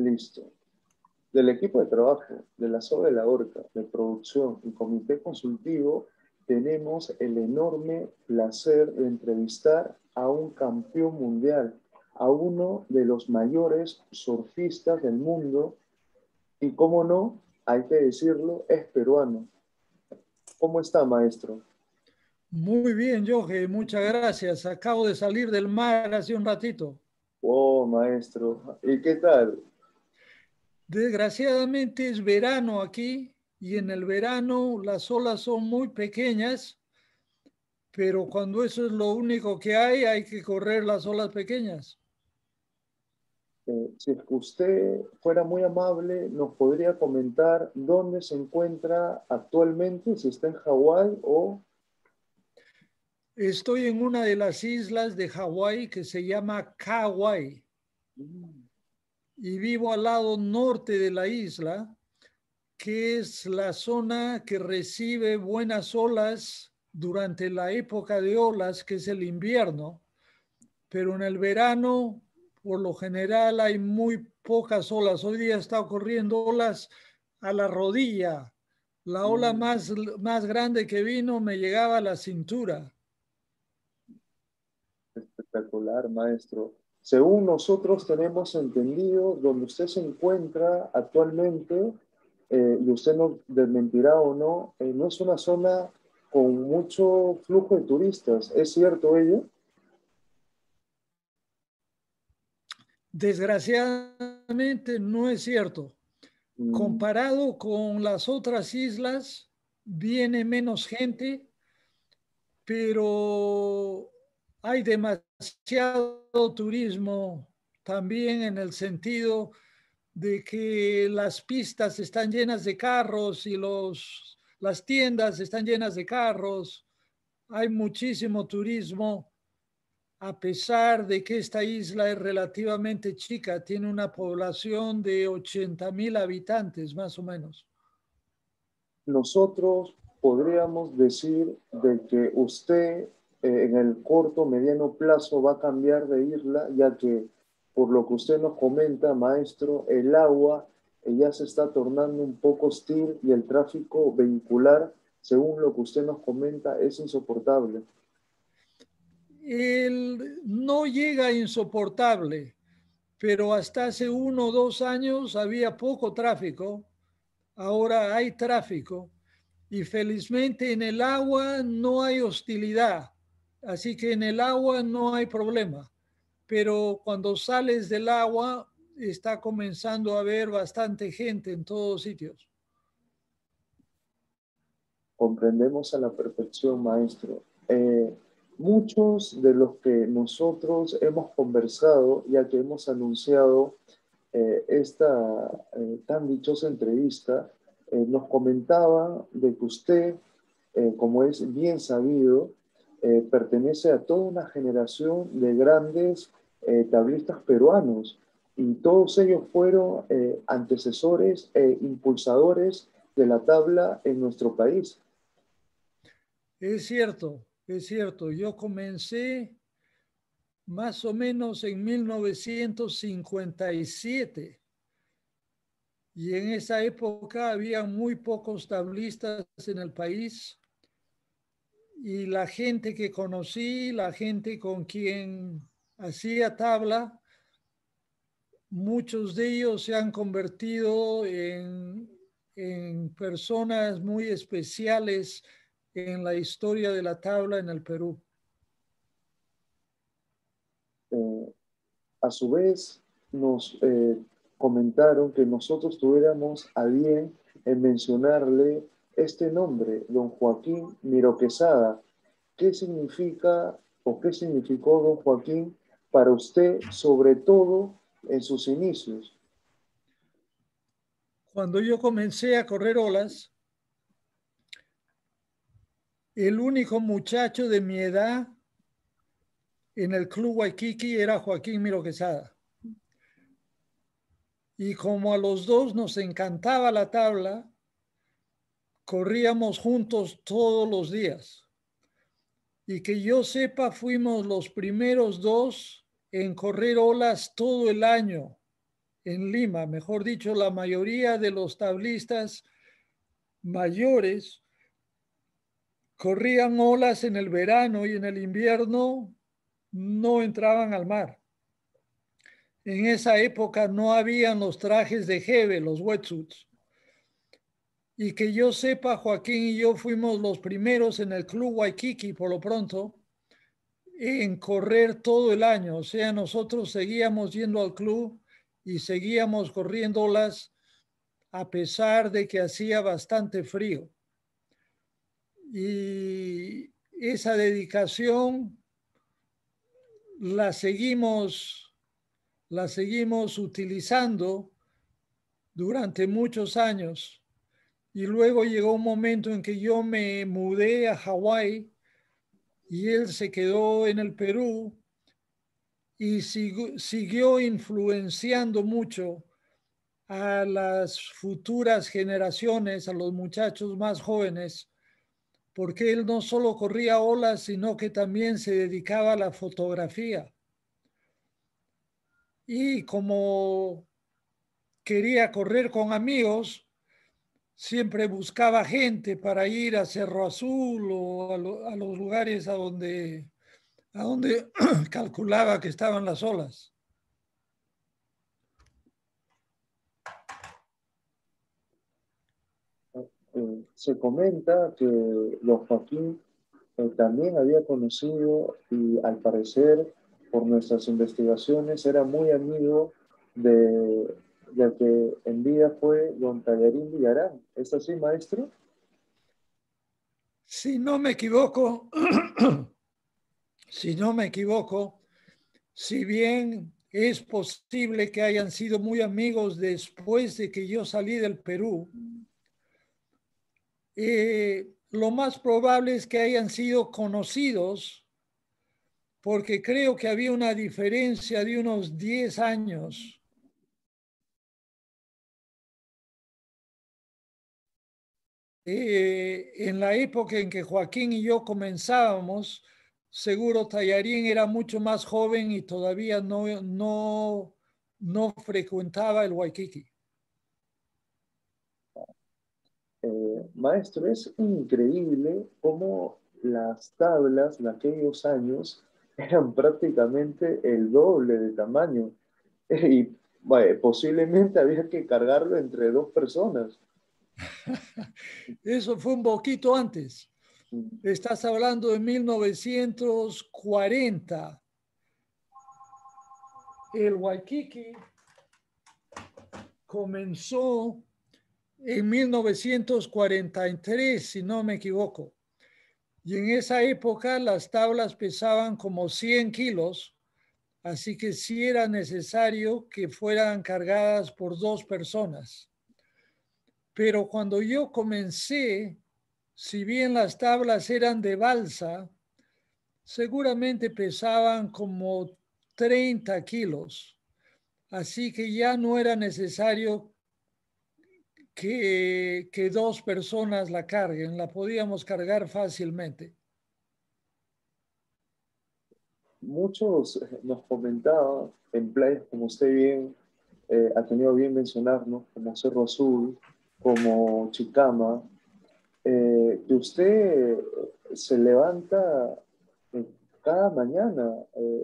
Listo. Del equipo de trabajo, de la Soga de la Horca, de producción y comité consultivo, tenemos el enorme placer de entrevistar a un campeón mundial, a uno de los mayores surfistas del mundo y, cómo no, hay que decirlo, es peruano. ¿Cómo está, maestro? Muy bien, Jorge, muchas gracias. Acabo de salir del mar hace un ratito. Oh, maestro. ¿Y qué tal? Desgraciadamente es verano aquí y en el verano las olas son muy pequeñas, pero cuando eso es lo único que hay que correr las olas pequeñas. Si es que usted fuera muy amable, nos podría comentar dónde se encuentra actualmente, si está en Hawái o... Estoy en una de las islas de Hawái que se llama Kauai y vivo al lado norte de la isla, que es la zona que recibe buenas olas durante la época de olas, que es el invierno, pero en el verano, por lo general, hay muy pocas olas. Hoy día está ocurriendo olas a la rodilla. La ola más grande que vino me llegaba a la cintura. Espectacular, maestro. Según nosotros tenemos entendido, donde usted se encuentra actualmente, y usted nos desmentirá o no, no es una zona con mucho flujo de turistas. ¿Es cierto ello? Desgraciadamente no es cierto. Mm, Comparado con las otras islas, viene menos gente, pero hay demasiado turismo también en el sentido de que las pistas están llenas de carros y las tiendas están llenas de carros. Hay muchísimo turismo, a pesar de que esta isla es relativamente chica, tiene una población de 80,000 habitantes más o menos. nosotros podríamos decir de que usted en el corto, mediano plazo va a cambiar de isla, ya que por lo que usted nos comenta, maestro, el agua ya se está tornando un poco hostil y el tráfico vehicular, según lo que usted nos comenta, es insoportable. No llega insoportable, pero hasta hace 1 o 2 años había poco tráfico, ahora hay tráfico y felizmente en el agua no hay hostilidad, así que en el agua no hay problema, pero cuando sales del agua está comenzando a haber bastante gente en todos sitios. Comprendemos a la perfección, maestro. Muchos de los que nosotros hemos conversado, ya que hemos anunciado esta tan dichosa entrevista, nos comentaba de que usted, como es bien sabido, pertenece a toda una generación de grandes tablistas peruanos y todos ellos fueron antecesores e impulsadores de la tabla en nuestro país. Es cierto, es cierto. Yo comencé más o menos en 1957 y en esa época había muy pocos tablistas en el país y la gente que conocí, la gente con quien hacía tabla, muchos de ellos se han convertido en personas muy especiales en la historia de la tabla en el Perú. Eh, a su vez, nos comentaron que nosotros tuviéramos a bien en mencionarle este nombre, don Joaquín Miro Quesada. ¿Qué significa o qué significó don Joaquín para usted, sobre todo en sus inicios? Cuando yo comencé a correr olas, el único muchacho de mi edad en el Club Waikiki era Joaquín Miro Quesada. Y como a los dos nos encantaba la tabla, corríamos juntos todos los días. Y que yo sepa, fuimos los primeros dos en correr olas todo el año en Lima. Mejor dicho, la mayoría de los tablistas mayores corrían olas en el verano y en el invierno no entraban al mar. En esa época no habían los trajes de Hebe, los wetsuits. Y que yo sepa, Joaquín y yo fuimos los primeros en el Club Waikiki, por lo pronto, en correr todo el año. O sea, nosotros seguíamos yendo al club y seguíamos corriendo olas a pesar de que hacía bastante frío. Y esa dedicación la seguimos utilizando durante muchos años. Y luego llegó un momento en que yo me mudé a Hawái y él se quedó en el Perú y siguió influenciando mucho a las futuras generaciones, a los muchachos más jóvenes, porque él no solo corría olas, sino que también se dedicaba a la fotografía. Y como quería correr con amigos, siempre buscaba gente para ir a Cerro Azul o a los lugares a donde calculaba que estaban las olas. Se comenta que don Joaquín también había conocido y al parecer por nuestras investigaciones era muy amigo de que en vida fue don Tallarín Villarán. ¿Es así, maestro? Si no me equivoco, si no me equivoco, si bien es posible que hayan sido muy amigos después de que yo salí del Perú, lo más probable es que hayan sido conocidos porque creo que había una diferencia de unos 10 años. En la época en que Joaquín y yo comenzábamos, seguro Tallarín era mucho más joven y todavía no frecuentaba el Waikiki. Maestro, es increíble cómo las tablas de aquellos años eran prácticamente el doble de tamaño y posiblemente había que cargarlo entre dos personas. Eso fue un poquito antes. Estás hablando de 1940. El Waikiki comenzó en 1943, si no me equivoco. Y en esa época las tablas pesaban como 100 kilos, así que sí era necesario que fueran cargadas por dos personas. Pero cuando yo comencé, si bien las tablas eran de balsa, seguramente pesaban como 30 kilos. Así que ya no era necesario que dos personas la carguen, la podíamos cargar fácilmente. Muchos nos comentaban en playas, como usted bien ha tenido bien mencionarnos, como Cerro Azul, como Chicama, que usted se levanta eh, cada mañana,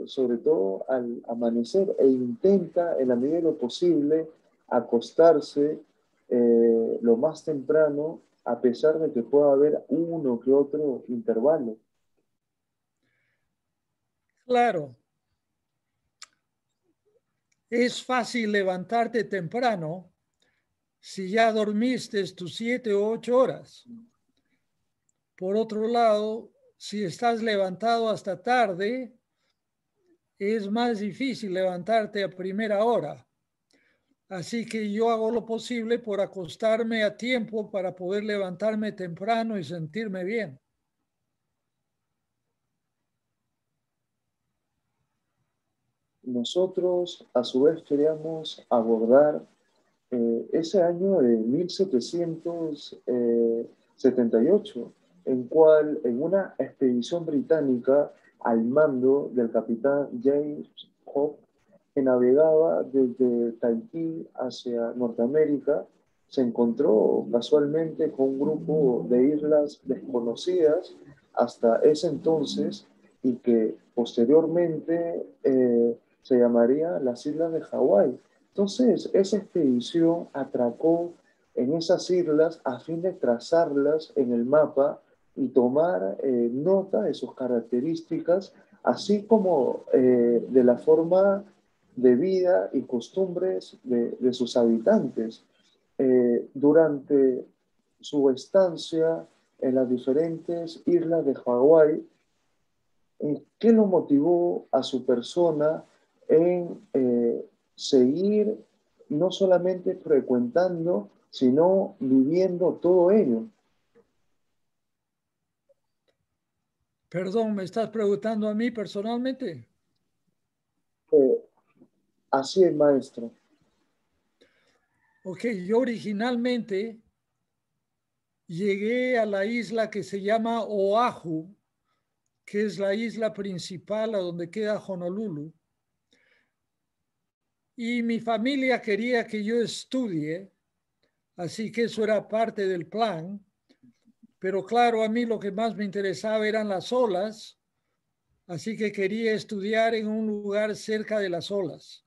sobre todo al amanecer, e intenta en la medida de lo posible acostarse lo más temprano, a pesar de que pueda haber uno que otro intervalo. Claro, es fácil levantarte temprano si ya dormiste tus 7 u 8 horas. Por otro lado, si estás levantado hasta tarde, es más difícil levantarte a primera hora. Así que yo hago lo posible por acostarme a tiempo para poder levantarme temprano y sentirme bien. Nosotros, a su vez, queríamos abordar ese año de 1778, en cual en una expedición británica al mando del capitán James Cook, que navegaba desde Tahití hacia Norteamérica se encontró casualmente con un grupo de islas desconocidas hasta ese entonces y que posteriormente se llamaría las Islas de Hawái. Entonces, esa expedición atracó en esas islas a fin de trazarlas en el mapa y tomar nota de sus características, así como de la forma de vida y costumbres de sus habitantes. Durante su estancia en las diferentes islas de Hawái, ¿qué lo motivó a su persona en seguir no solamente frecuentando, sino viviendo todo ello? Perdón, ¿me estás preguntando a mí personalmente? Eh, Así es, maestro. Ok, yo originalmente llegué a la isla que se llama Oahu, que es la isla principal a donde queda Honolulu. Y mi familia quería que yo estudie, así que eso era parte del plan. Pero claro, a mí lo que más me interesaba eran las olas, así que quería estudiar en un lugar cerca de las olas.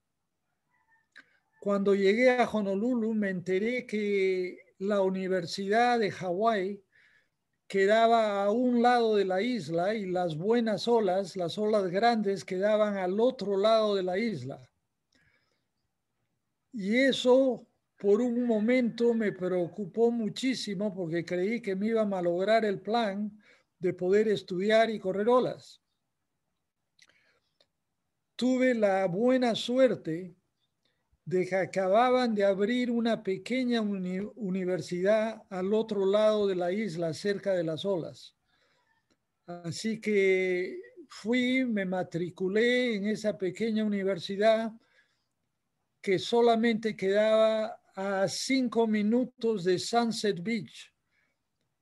Cuando llegué a Honolulu me enteré que la Universidad de Hawái quedaba a un lado de la isla y las buenas olas, las olas grandes, quedaban al otro lado de la isla. Y eso por un momento me preocupó muchísimo porque creí que me iba a malograr el plan de poder estudiar y correr olas. Tuve la buena suerte de que acababan de abrir una pequeña universidad al otro lado de la isla, cerca de las olas. Así que fui, me matriculé en esa pequeña universidad que solamente quedaba a 5 minutos de Sunset Beach,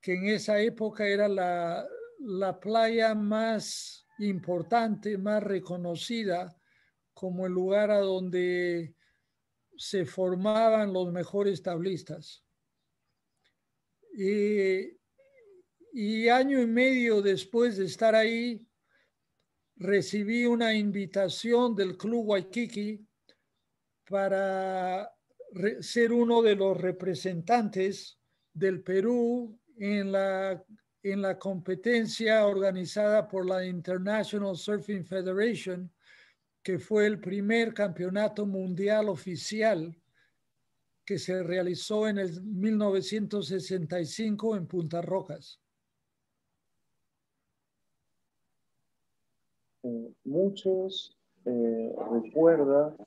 que en esa época era la playa más importante, más reconocida como el lugar a donde se formaban los mejores tablistas. Y año y medio después de estar ahí, recibí una invitación del Club Waikiki para ser uno de los representantes del Perú en la competencia organizada por la International Surfing Federation, que fue el primer campeonato mundial oficial que se realizó en el 1965 en Punta Rocas. Muchos recuerdan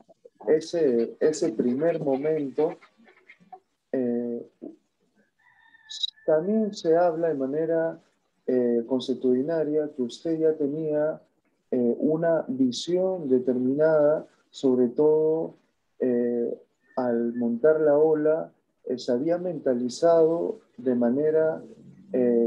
ese primer momento. eh, También se habla de manera consuetudinaria que usted ya tenía una visión determinada, sobre todo al montar la ola, se había mentalizado de manera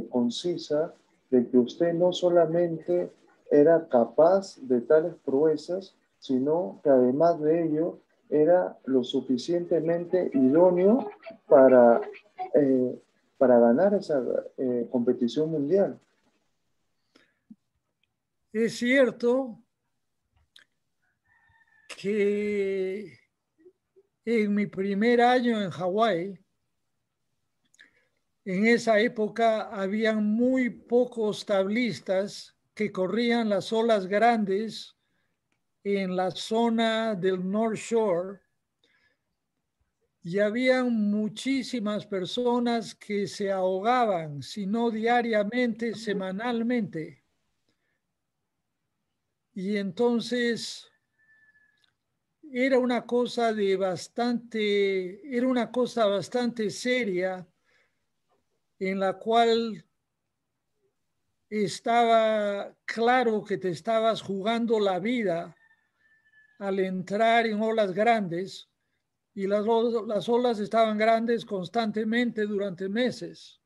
concisa de que usted no solamente era capaz de tales proezas, sino que además de ello era lo suficientemente idóneo para eh, para ganar esa competición mundial. Es cierto que en mi primer año en Hawái, en esa época habían muy pocos tablistas que corrían las olas grandes en la zona del North Shore y habían muchísimas personas que se ahogaban, si no diariamente, semanalmente. Y entonces era una cosa bastante seria en la cual estaba claro que te estabas jugando la vida al entrar en olas grandes y las olas estaban grandes constantemente durante meses.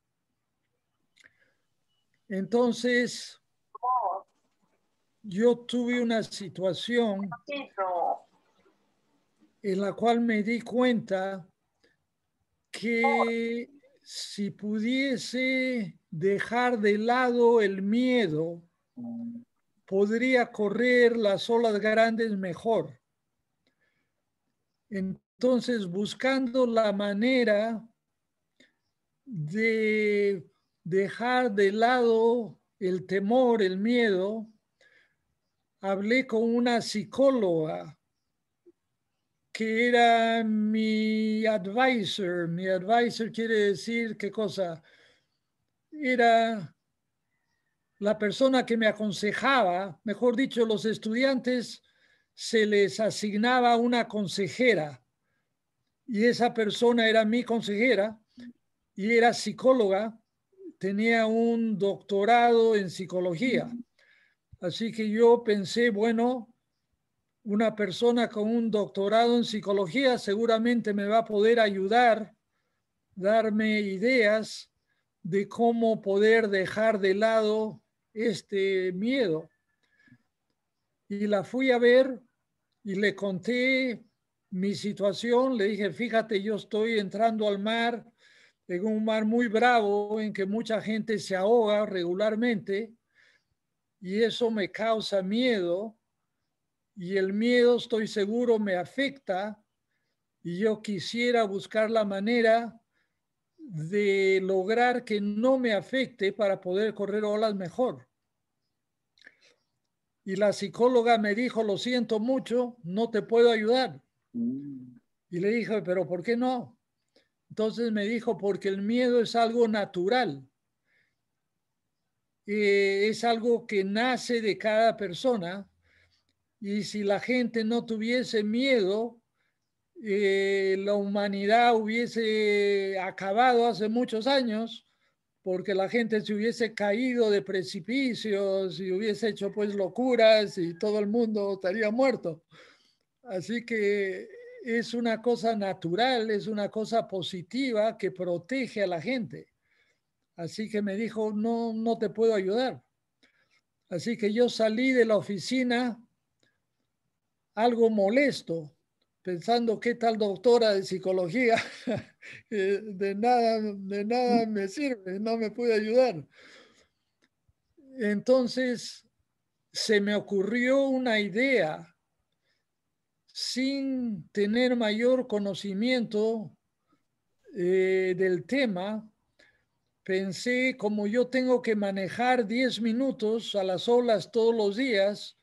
Entonces, yo tuve una situación en la cual me di cuenta que si pudiese dejar de lado el miedo, podría correr las olas grandes mejor. Entonces, buscando la manera de dejar de lado el temor, el miedo, hablé con una psicóloga que era mi advisor. Mi advisor quiere decir qué cosa. Era la persona que me aconsejaba, mejor dicho, los estudiantes se les asignaba una consejera y esa persona era mi consejera y era psicóloga, tenía un doctorado en psicología. Así que yo pensé, bueno, una persona con un doctorado en psicología seguramente me va a poder ayudar, darme ideas de cómo poder dejar de lado este miedo. Y la fui a ver y le conté mi situación. Le dije, fíjate, yo estoy entrando al mar, en un mar muy bravo, en que mucha gente se ahoga regularmente, y eso me causa miedo, y el miedo, estoy seguro, me afecta, y yo quisiera buscar la manera de lograr que no me afecte para poder correr olas mejor. Y la psicóloga me dijo, lo siento mucho, no te puedo ayudar. Y le dije, pero ¿por qué no? Entonces me dijo, porque el miedo es algo natural. Es algo que nace de cada persona. Y si la gente no tuviese miedo, la humanidad hubiese acabado hace muchos años, porque la gente se hubiese caído de precipicios y hubiese hecho pues locuras y todo el mundo estaría muerto. Así que es una cosa natural, es una cosa positiva que protege a la gente. Así que me dijo, no, no te puedo ayudar. Así que yo salí de la oficina algo molesto, pensando qué tal doctora de psicología, de nada me sirve, no me puede ayudar. Entonces se me ocurrió una idea sin tener mayor conocimiento del tema. Pensé, como yo tengo que manejar 10 minutos a las olas todos los días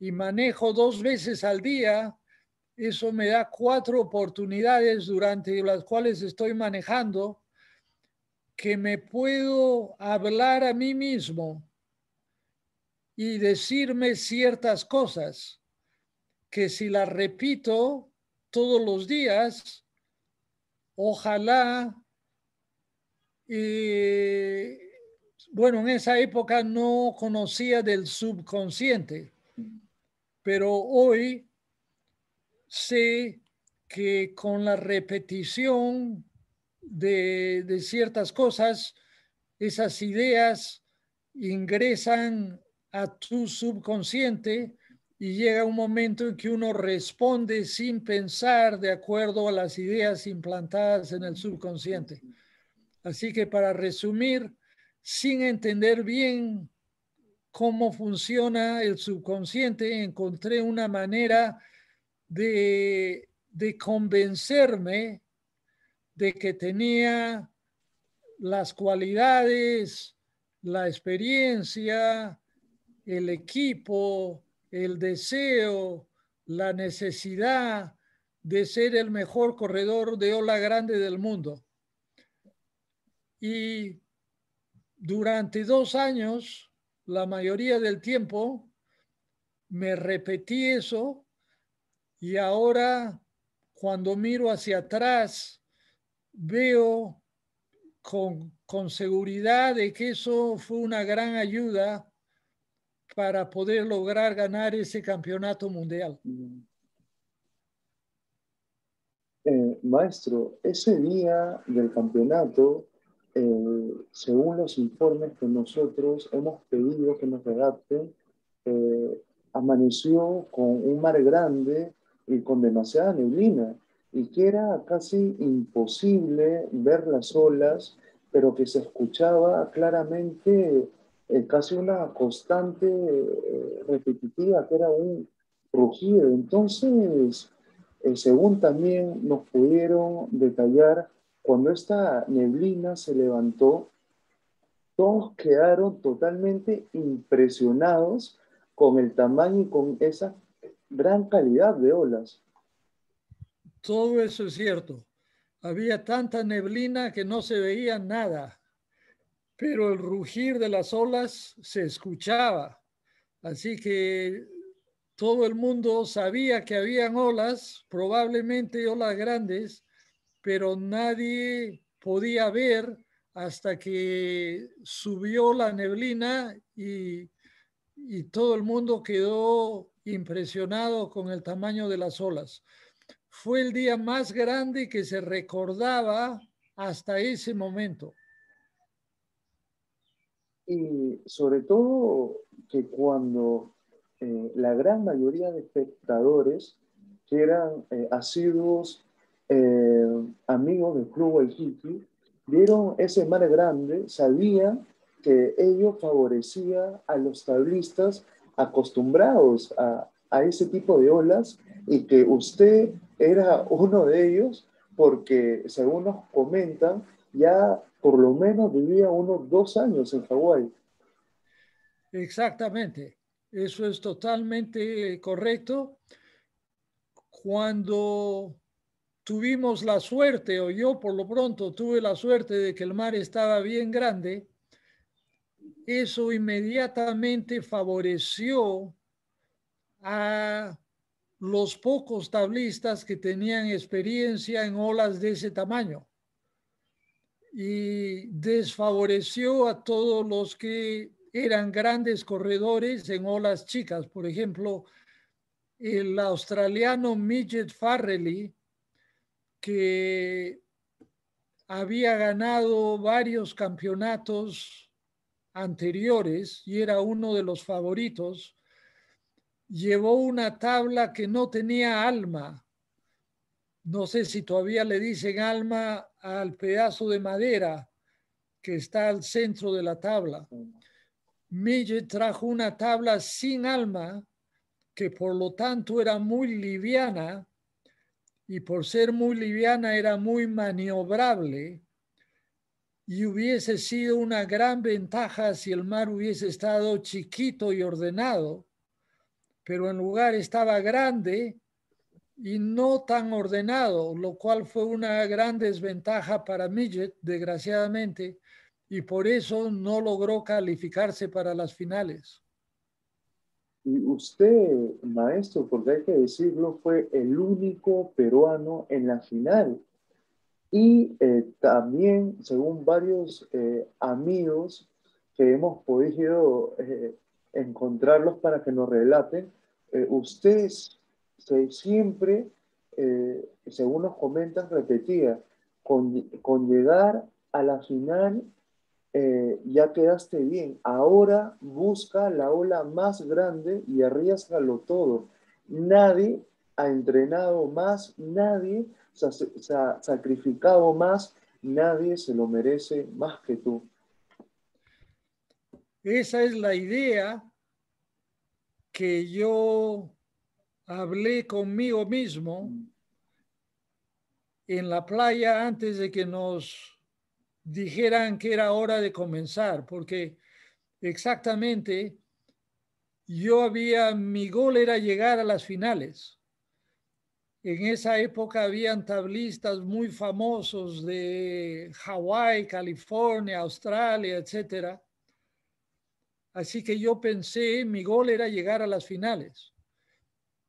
y manejo 2 veces al día, eso me da 4 oportunidades durante las cuales estoy manejando que me puedo hablar a mí mismo y decirme ciertas cosas que si las repito todos los días, ojalá, bueno, en esa época no conocía del subconsciente, pero hoy sé que con la repetición de ciertas cosas, esas ideas ingresan a tu subconsciente y llega un momento en que uno responde sin pensar de acuerdo a las ideas implantadas en el subconsciente. Así que para resumir, sin entender bien cómo funciona el subconsciente, encontré una manera de convencerme de que tenía las cualidades, la experiencia, el equipo, el deseo, la necesidad de ser el mejor corredor de ola grande del mundo. Y durante 2 años, la mayoría del tiempo, me repetí eso y ahora cuando miro hacia atrás, veo con seguridad de que eso fue una gran ayuda para poder lograr ganar ese campeonato mundial. Maestro, ese día del campeonato, según los informes que nosotros hemos pedido que nos redacten, amaneció con un mar grande y con demasiada neblina, y que era casi imposible ver las olas, pero que se escuchaba claramente casi una constante repetitiva, que era un rugido. Entonces, según también nos pudieron detallar, cuando esta neblina se levantó, todos quedaron totalmente impresionados con el tamaño y con esa gran calidad de olas. Todo eso es cierto. Había tanta neblina que no se veía nada, pero el rugir de las olas se escuchaba. Así que todo el mundo sabía que habían olas, probablemente olas grandes, pero nadie podía ver hasta que subió la neblina y todo el mundo quedó impresionado con el tamaño de las olas. Fue el día más grande que se recordaba hasta ese momento. Y sobre todo que cuando la gran mayoría de espectadores, que eran asiduos amigos del Club Waikiki, vieron ese mar grande, sabían que ello favorecía a los tablistas acostumbrados a ese tipo de olas y que usted era uno de ellos porque, según nos comentan, ya por lo menos vivía unos 2 años en Hawái. Exactamente, eso es totalmente correcto. Cuando tuvimos la suerte, o yo por lo pronto tuve la suerte de que el mar estaba bien grande, eso inmediatamente favoreció a los pocos tablistas que tenían experiencia en olas de ese tamaño y desfavoreció a todos los que eran grandes corredores en olas chicas. Por ejemplo, el australiano Midget Farrelly, que había ganado varios campeonatos anteriores y era uno de los favoritos, llevó una tabla que no tenía alma. No sé si todavía le dicen alma al pedazo de madera que está al centro de la tabla. Midget trajo una tabla sin alma que por lo tanto era muy liviana y por ser muy liviana era muy maniobrable y hubiese sido una gran ventaja si el mar hubiese estado chiquito y ordenado, pero en lugar estaba grande y no tan ordenado, lo cual fue una gran desventaja para Midget, desgraciadamente, y por eso no logró calificarse para las finales. Y usted, maestro, porque hay que decirlo, fue el único peruano en la final. Y también, según varios amigos que hemos podido encontrarlos para que nos relaten, usted siempre, según nos comentan, repetía, con llegar a la final ya quedaste bien. Ahora busca la ola más grande y arriésgalo todo. Nadie ha entrenado más, nadie se ha sacrificado más, nadie se lo merece más que tú. Esa es la idea que yo hablé conmigo mismo en la playa antes de que nos dijeran que era hora de comenzar, porque exactamente mi gol era llegar a las finales. En esa época habían tablistas muy famosos de Hawái, California, Australia, etcétera. Así que yo pensé, mi gol era llegar a las finales.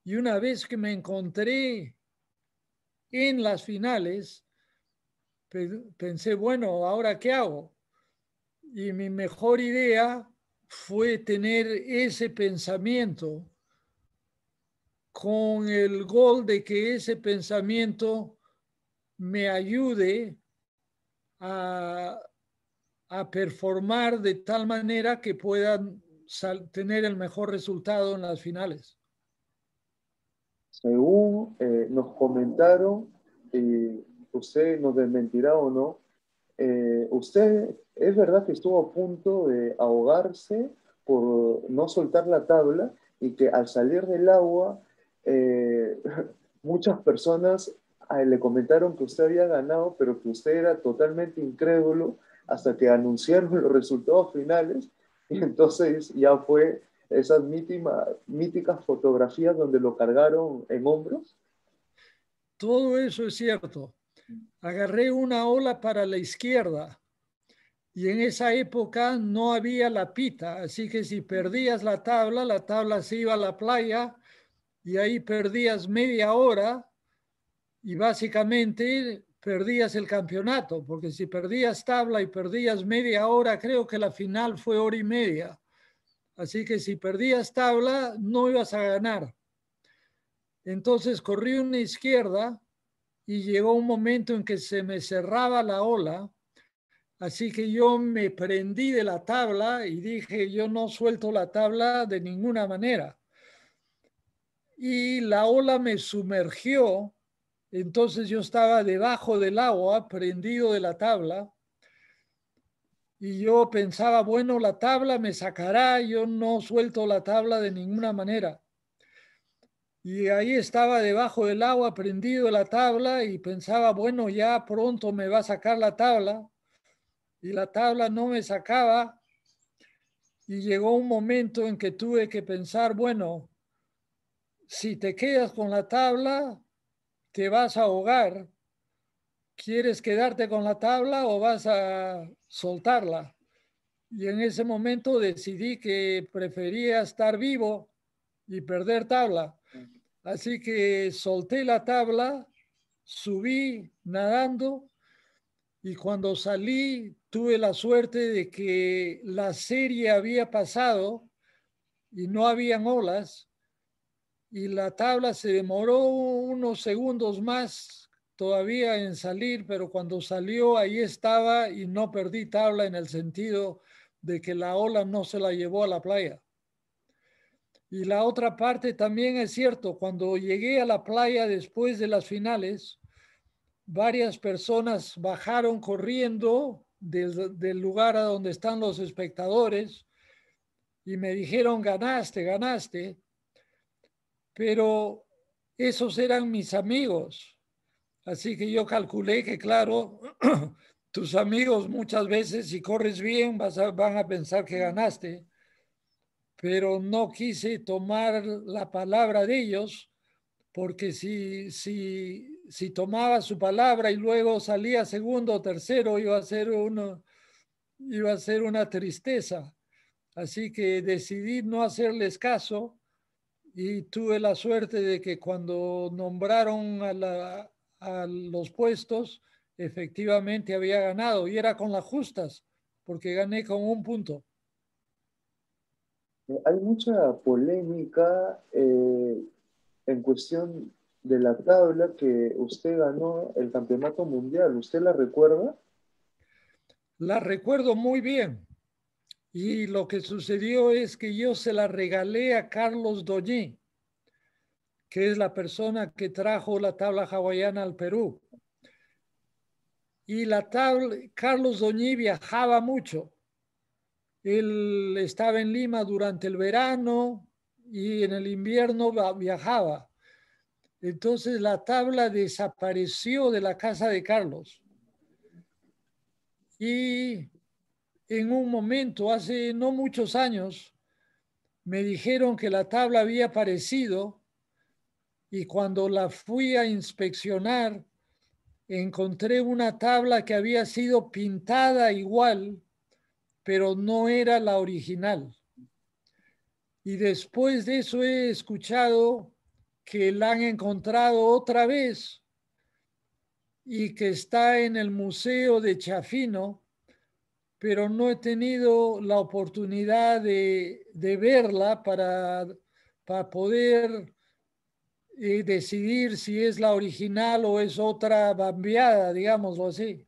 Y una vez que me encontré en las finales, pensé, bueno, ¿ahora qué hago? Y mi mejor idea fue tener ese pensamiento con el gol de que ese pensamiento me ayude a, a performar de tal manera que puedan tener el mejor resultado en las finales. según nos comentaron, y usted nos desmentirá o no, usted es verdad que estuvo a punto de ahogarse por no soltar la tabla y que al salir del agua eh, muchas personas le comentaron que usted había ganado, pero que usted era totalmente incrédulo hasta que anunciaron los resultados finales y entonces ya fue esas míticas fotografías donde lo cargaron en hombros. Todo eso es cierto. Agarré una ola para la izquierda y en esa época no había la pita, así que si perdías la tabla se iba a la playa y ahí perdías media hora y básicamente perdías el campeonato, porque si perdías tabla y perdías media hora, creo que la final fue hora y media. Así que si perdías tabla, no ibas a ganar. Entonces corrí una izquierda y llegó un momento en que se me cerraba la ola. Así que yo me prendí de la tabla y dije, yo no suelto la tabla de ninguna manera. Y la ola me sumergió, entonces yo estaba debajo del agua, prendido de la tabla, y yo pensaba, bueno, la tabla me sacará, yo no suelto la tabla de ninguna manera. Y ahí estaba debajo del agua, prendido de la tabla, y pensaba, bueno, ya pronto me va a sacar la tabla, y la tabla no me sacaba. Y llegó un momento en que tuve que pensar, bueno, si te quedas con la tabla, te vas a ahogar. ¿Quieres quedarte con la tabla o vas a soltarla? Y en ese momento decidí que prefería estar vivo y perder tabla. Así que solté la tabla, subí nadando y cuando salí tuve la suerte de que la serie había pasado y no habían olas y la tabla se demoró unos segundos más todavía en salir, pero cuando salió ahí estaba y no perdí tabla en el sentido de que la ola no se la llevó a la playa. Y la otra parte también es cierto, cuando llegué a la playa después de las finales, varias personas bajaron corriendo del lugar a donde están los espectadores y me dijeron, ganaste, ganaste. Pero esos eran mis amigos. Así que yo calculé que, claro, tus amigos muchas veces, si corres bien, van a pensar que ganaste, pero no quise tomar la palabra de ellos, porque si tomaba su palabra y luego salía segundo o tercero, iba a ser una tristeza. Así que decidí no hacerles caso y tuve la suerte de que cuando nombraron a los puestos, efectivamente había ganado y era con las justas, porque gané con un punto. Hay mucha polémica en cuestión de la tabla que usted ganó el campeonato mundial. ¿Usted la recuerda? La recuerdo muy bien y lo que sucedió es que yo se la regalé a Carlos Doñé, que es la persona que trajo la tabla hawaiana al Perú. Y la tabla, Carlos Doñé viajaba mucho. Él estaba en Lima durante el verano y en el invierno viajaba. Entonces la tabla desapareció de la casa de Carlos. Y en un momento, hace no muchos años, me dijeron que la tabla había aparecido y cuando la fui a inspeccionar, encontré una tabla que había sido pintada igual, pero no era la original. Y después de eso he escuchado que la han encontrado otra vez y que está en el Museo de Chafino, pero no he tenido la oportunidad de verla para poder decidir si es la original o es otra bambeada, digámoslo así.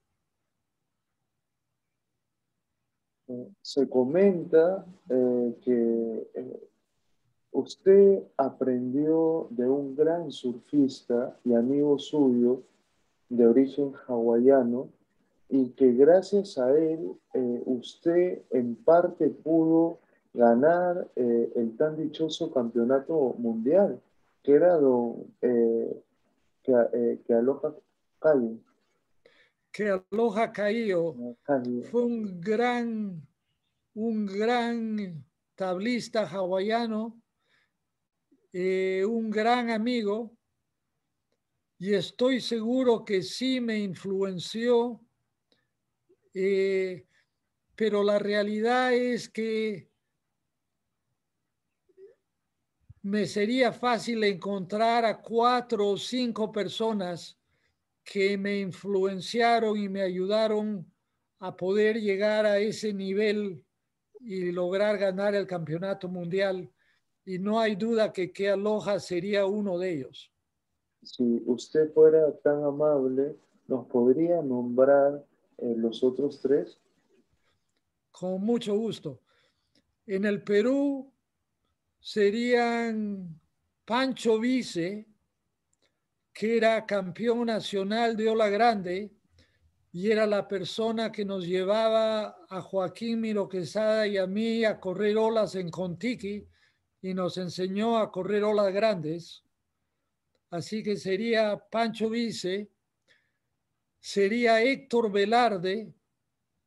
Se comenta que usted aprendió de un gran surfista y amigo suyo de origen hawaiano y que gracias a él usted en parte pudo ganar el tan dichoso campeonato mundial, que era que Aloha Cayo. Que Aloha Caío fue un gran tablista hawaiano, un gran amigo, y estoy seguro que sí me influenció, pero la realidad es que me sería fácil encontrar a 4 o 5 personas que me influenciaron y me ayudaron a poder llegar a ese nivel y lograr ganar el campeonato mundial. Y no hay duda que Aloha sería uno de ellos. Si usted fuera tan amable, ¿nos podría nombrar los otros tres? Con mucho gusto. En el Perú serían Pancho Vice, que era campeón nacional de ola grande y era la persona que nos llevaba a Joaquín Miro Quesada y a mí a correr olas en Contiki y nos enseñó a correr olas grandes. Así que sería Pancho Vice, sería Héctor Velarde,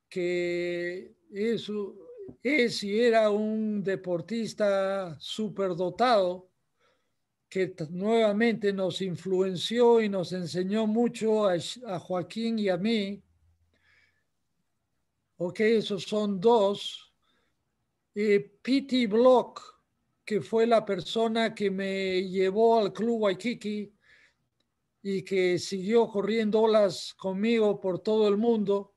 que es y era un deportista superdotado que nuevamente nos influenció y nos enseñó mucho a Joaquín y a mí. Ok, esos son dos. Pity Block, que fue la persona que me llevó al Club Waikiki y que siguió corriendo olas conmigo por todo el mundo.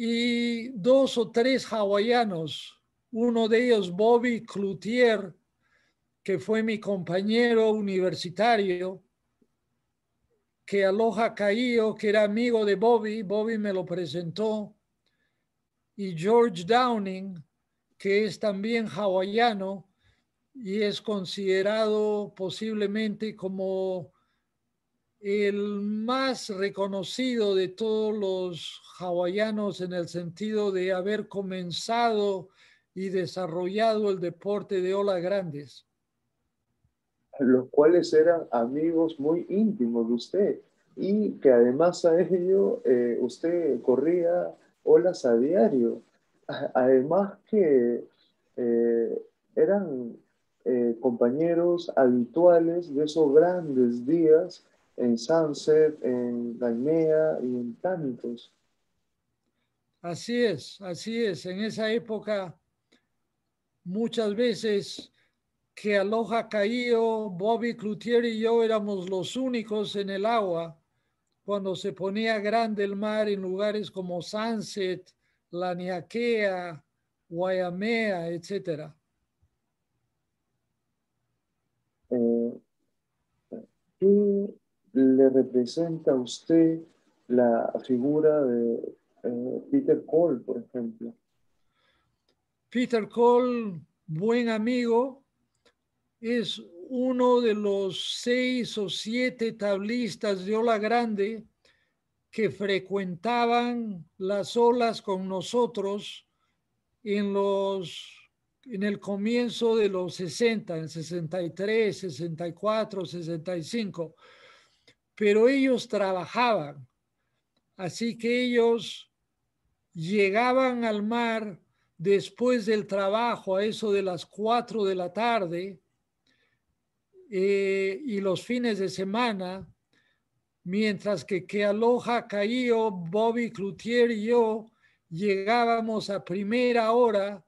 Y 2 o 3 hawaianos, uno de ellos Bobby Cloutier, que fue mi compañero universitario, que Aloha Caío, que era amigo de Bobby, Bobby me lo presentó, y George Downing, que es también hawaiano y es considerado posiblemente como el más reconocido de todos los hawaianos en el sentido de haber comenzado y desarrollado el deporte de olas grandes. Los cuales eran amigos muy íntimos de usted y que además a ello usted corría olas a diario. Además que eran compañeros habituales de esos grandes días en Sunset, en Gaimea y en tantos. Así es, así es. En esa época, muchas veces que Aloha Caío, Bobby Cloutier y yo éramos los únicos en el agua cuando se ponía grande el mar en lugares como Sunset, Laniakea, Waimea, etc. Eh, ¿Qué le representa a usted la figura de Peter Cole, por ejemplo? Peter Cole, buen amigo, es uno de los 6 o 7 tablistas de ola grande que frecuentaban las olas con nosotros en en el comienzo de los 60, en 63, 64, 65, pero ellos trabajaban, así que ellos llegaban al mar después del trabajo a eso de las 4 de la tarde y los fines de semana, mientras que Aloha Caío, Bobby Cloutier y yo llegábamos a primera hora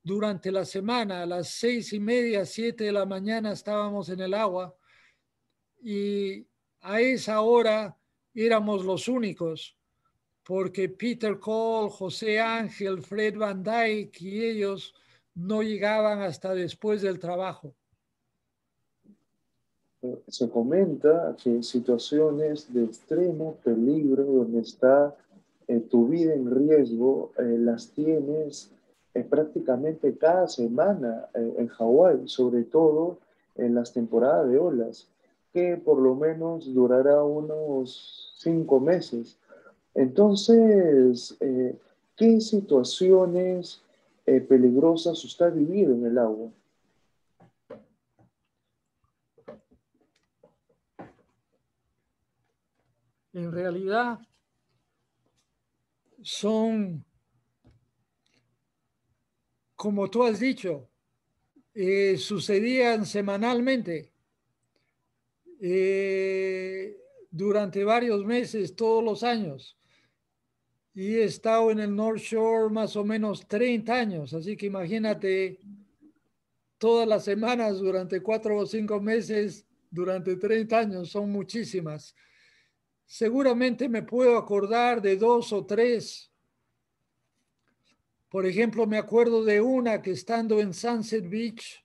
durante la semana, a las 6:30, 7 de la mañana estábamos en el agua y a esa hora éramos los únicos, porque Peter Cole, José Ángel, Fred Van Dyke y ellos no llegaban hasta después del trabajo. Se comenta que en situaciones de extremo peligro, donde está tu vida en riesgo, las tienes prácticamente cada semana en Hawái, sobre todo en las temporadas de olas, que por lo menos durará unos 5 meses. Entonces, ¿qué situaciones peligrosas usted ha vivido en el agua? En realidad son, como tú has dicho, sucedían semanalmente, eh, durante varios meses, todos los años. Y he estado en el North Shore más o menos 30 años, así que imagínate todas las semanas durante 4 o 5 meses, durante 30 años, son muchísimas. Seguramente me puedo acordar de 2 o 3. Por ejemplo, me acuerdo de una que estando en Sunset Beach,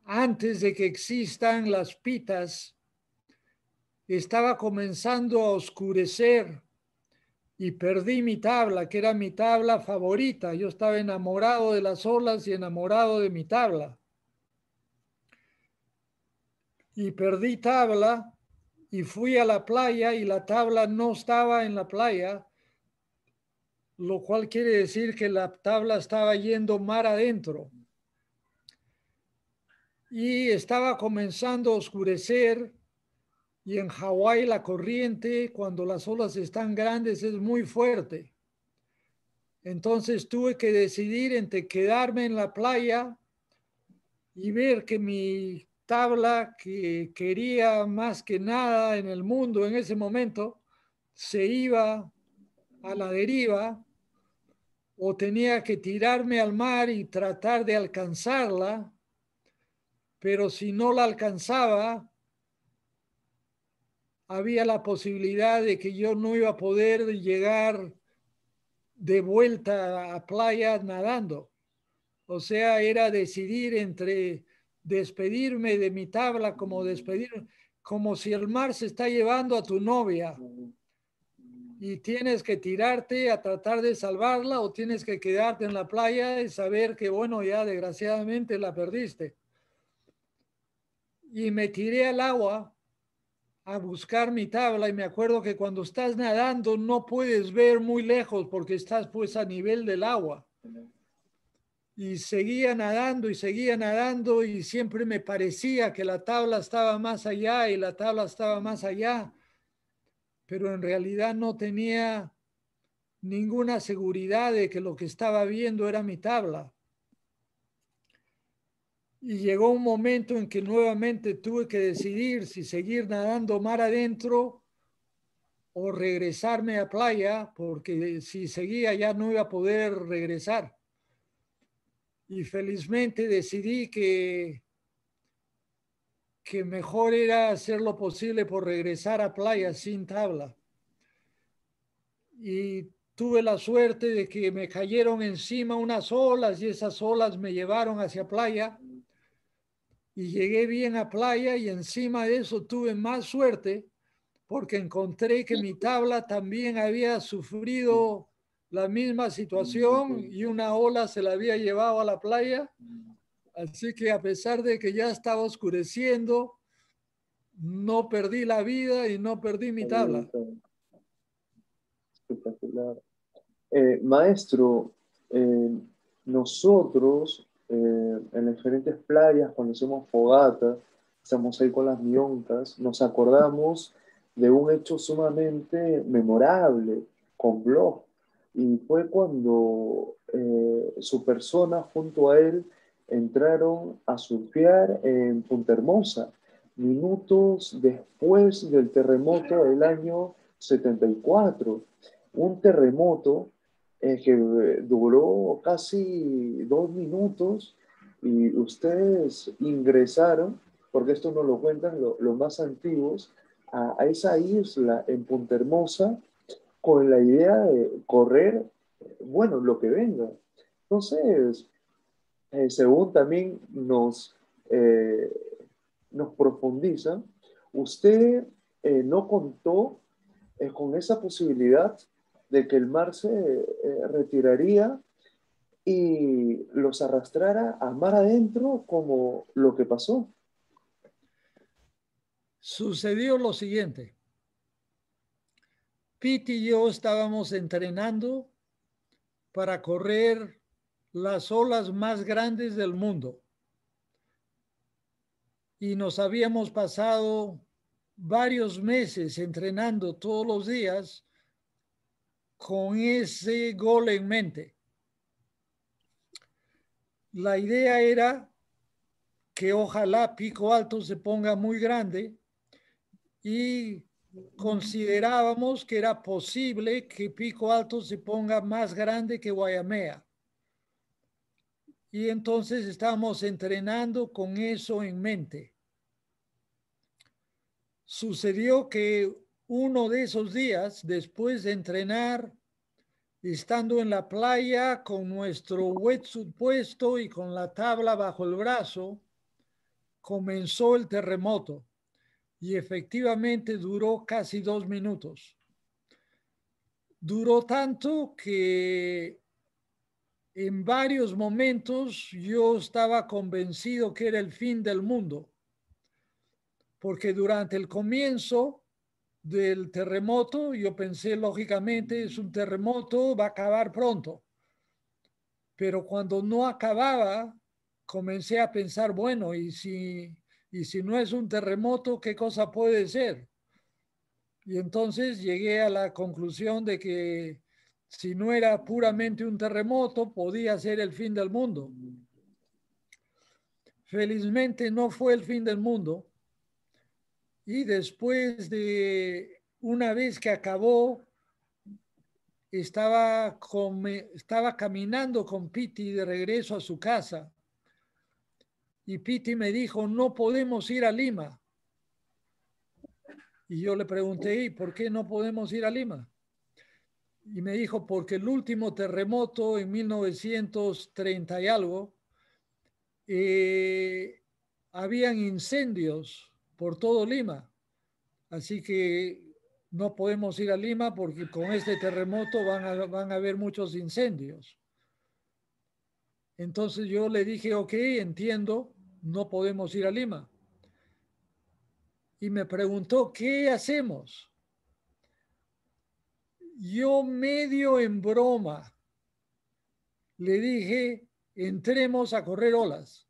antes de que existan las pitas, estaba comenzando a oscurecer y perdí mi tabla, que era mi tabla favorita. Yo estaba enamorado de las olas y enamorado de mi tabla. Y perdí tabla y fui a la playa y la tabla no estaba en la playa, lo cual quiere decir que la tabla estaba yendo mar adentro. Y estaba comenzando a oscurecer. Y en Hawái la corriente, cuando las olas están grandes, es muy fuerte. Entonces tuve que decidir entre quedarme en la playa y ver que mi tabla, que quería más que nada en el mundo en ese momento, se iba a la deriva, o tenía que tirarme al mar y tratar de alcanzarla, pero si no la alcanzaba, había la posibilidad de que yo no iba a poder llegar de vuelta a playa nadando. O sea, era decidir entre despedirme de mi tabla, como si el mar se está llevando a tu novia y tienes que tirarte a tratar de salvarla, o tienes que quedarte en la playa y saber que, bueno, ya desgraciadamente la perdiste. Y me tiré al agua a buscar mi tabla, y me acuerdo que cuando estás nadando no puedes ver muy lejos porque estás pues a nivel del agua. Y seguía nadando y siempre me parecía que la tabla estaba más allá y la tabla estaba más allá, pero en realidad no tenía ninguna seguridad de que lo que estaba viendo era mi tabla. Y llegó un momento en que nuevamente tuve que decidir si seguir nadando mar adentro o regresarme a playa, porque si seguía ya no iba a poder regresar. Y felizmente decidí que mejor era hacer lo posible por regresar a playa sin tabla. Y tuve la suerte de que me cayeron encima unas olas y esas olas me llevaron hacia playa y llegué bien a playa, y encima de eso tuve más suerte porque encontré que mi tabla también había sufrido la misma situación y una ola se la había llevado a la playa. Así que a pesar de que ya estaba oscureciendo, no perdí la vida y no perdí mi tabla. Espectacular. Maestro, nosotros en las diferentes playas, cuando hacemos fogata, estamos ahí con las mioncas, nos acordamos de un hecho sumamente memorable con Bloch, y fue cuando su persona junto a él entraron a surfear en Punta Hermosa, minutos después del terremoto del año 74. Un terremoto que duró casi 2 minutos, y ustedes ingresaron, porque esto nos lo cuentan los más antiguos, a esa isla en Punta Hermosa con la idea de correr, bueno, lo que venga. Entonces, según también eh, nos profundiza, usted no contó con esa posibilidad de que el mar se retiraría y los arrastrara a mar adentro como lo que pasó. Sucedió lo siguiente. Pete y yo estábamos entrenando para correr las olas más grandes del mundo. Y nos habíamos pasado varios meses entrenando todos los días con ese gol en mente. La idea era que ojalá Pico Alto se ponga muy grande y considerábamos que era posible que Pico Alto se ponga más grande que Guayamea. Y entonces estábamos entrenando con eso en mente. Sucedió que uno de esos días, después de entrenar, estando en la playa con nuestro wetsuit puesto y con la tabla bajo el brazo, comenzó el terremoto y efectivamente duró casi 2 minutos. Duró tanto que en varios momentos yo estaba convencido que era el fin del mundo, porque durante el comienzo del terremoto yo pensé lógicamente es un terremoto, va a acabar pronto, pero cuando no acababa comencé a pensar, bueno, y si no es un terremoto, ¿qué cosa puede ser? Y entonces llegué a la conclusión de que si no era puramente un terremoto, podía ser el fin del mundo. Felizmente no fue el fin del mundo. Y después de una vez que acabó, estaba caminando con Piti de regreso a su casa. Y Piti me dijo, no podemos ir a Lima. Y yo le pregunté, ¿y por qué no podemos ir a Lima? Y me dijo, porque el último terremoto en 1930 y algo, habían incendios por todo Lima. Así que no podemos ir a Lima porque con este terremoto van a haber muchos incendios. Entonces yo le dije, ok, entiendo, no podemos ir a Lima. Y me preguntó, ¿qué hacemos? Yo medio en broma le dije, entremos a correr olas.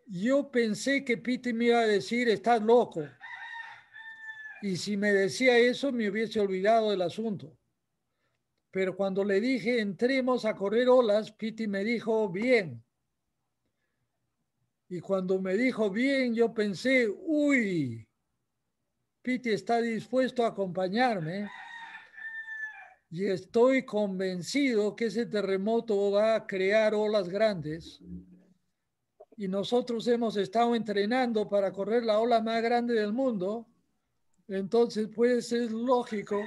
Yo pensé que Pete me iba a decir, estás loco. Y si me decía eso, me hubiese olvidado del asunto. Pero cuando le dije, entremos a correr olas, Pete me dijo, bien. Y cuando me dijo bien, yo pensé, uy, Pete está dispuesto a acompañarme. Y estoy convencido que ese terremoto va a crear olas grandes. Y nosotros hemos estado entrenando para correr la ola más grande del mundo. Entonces, pues es lógico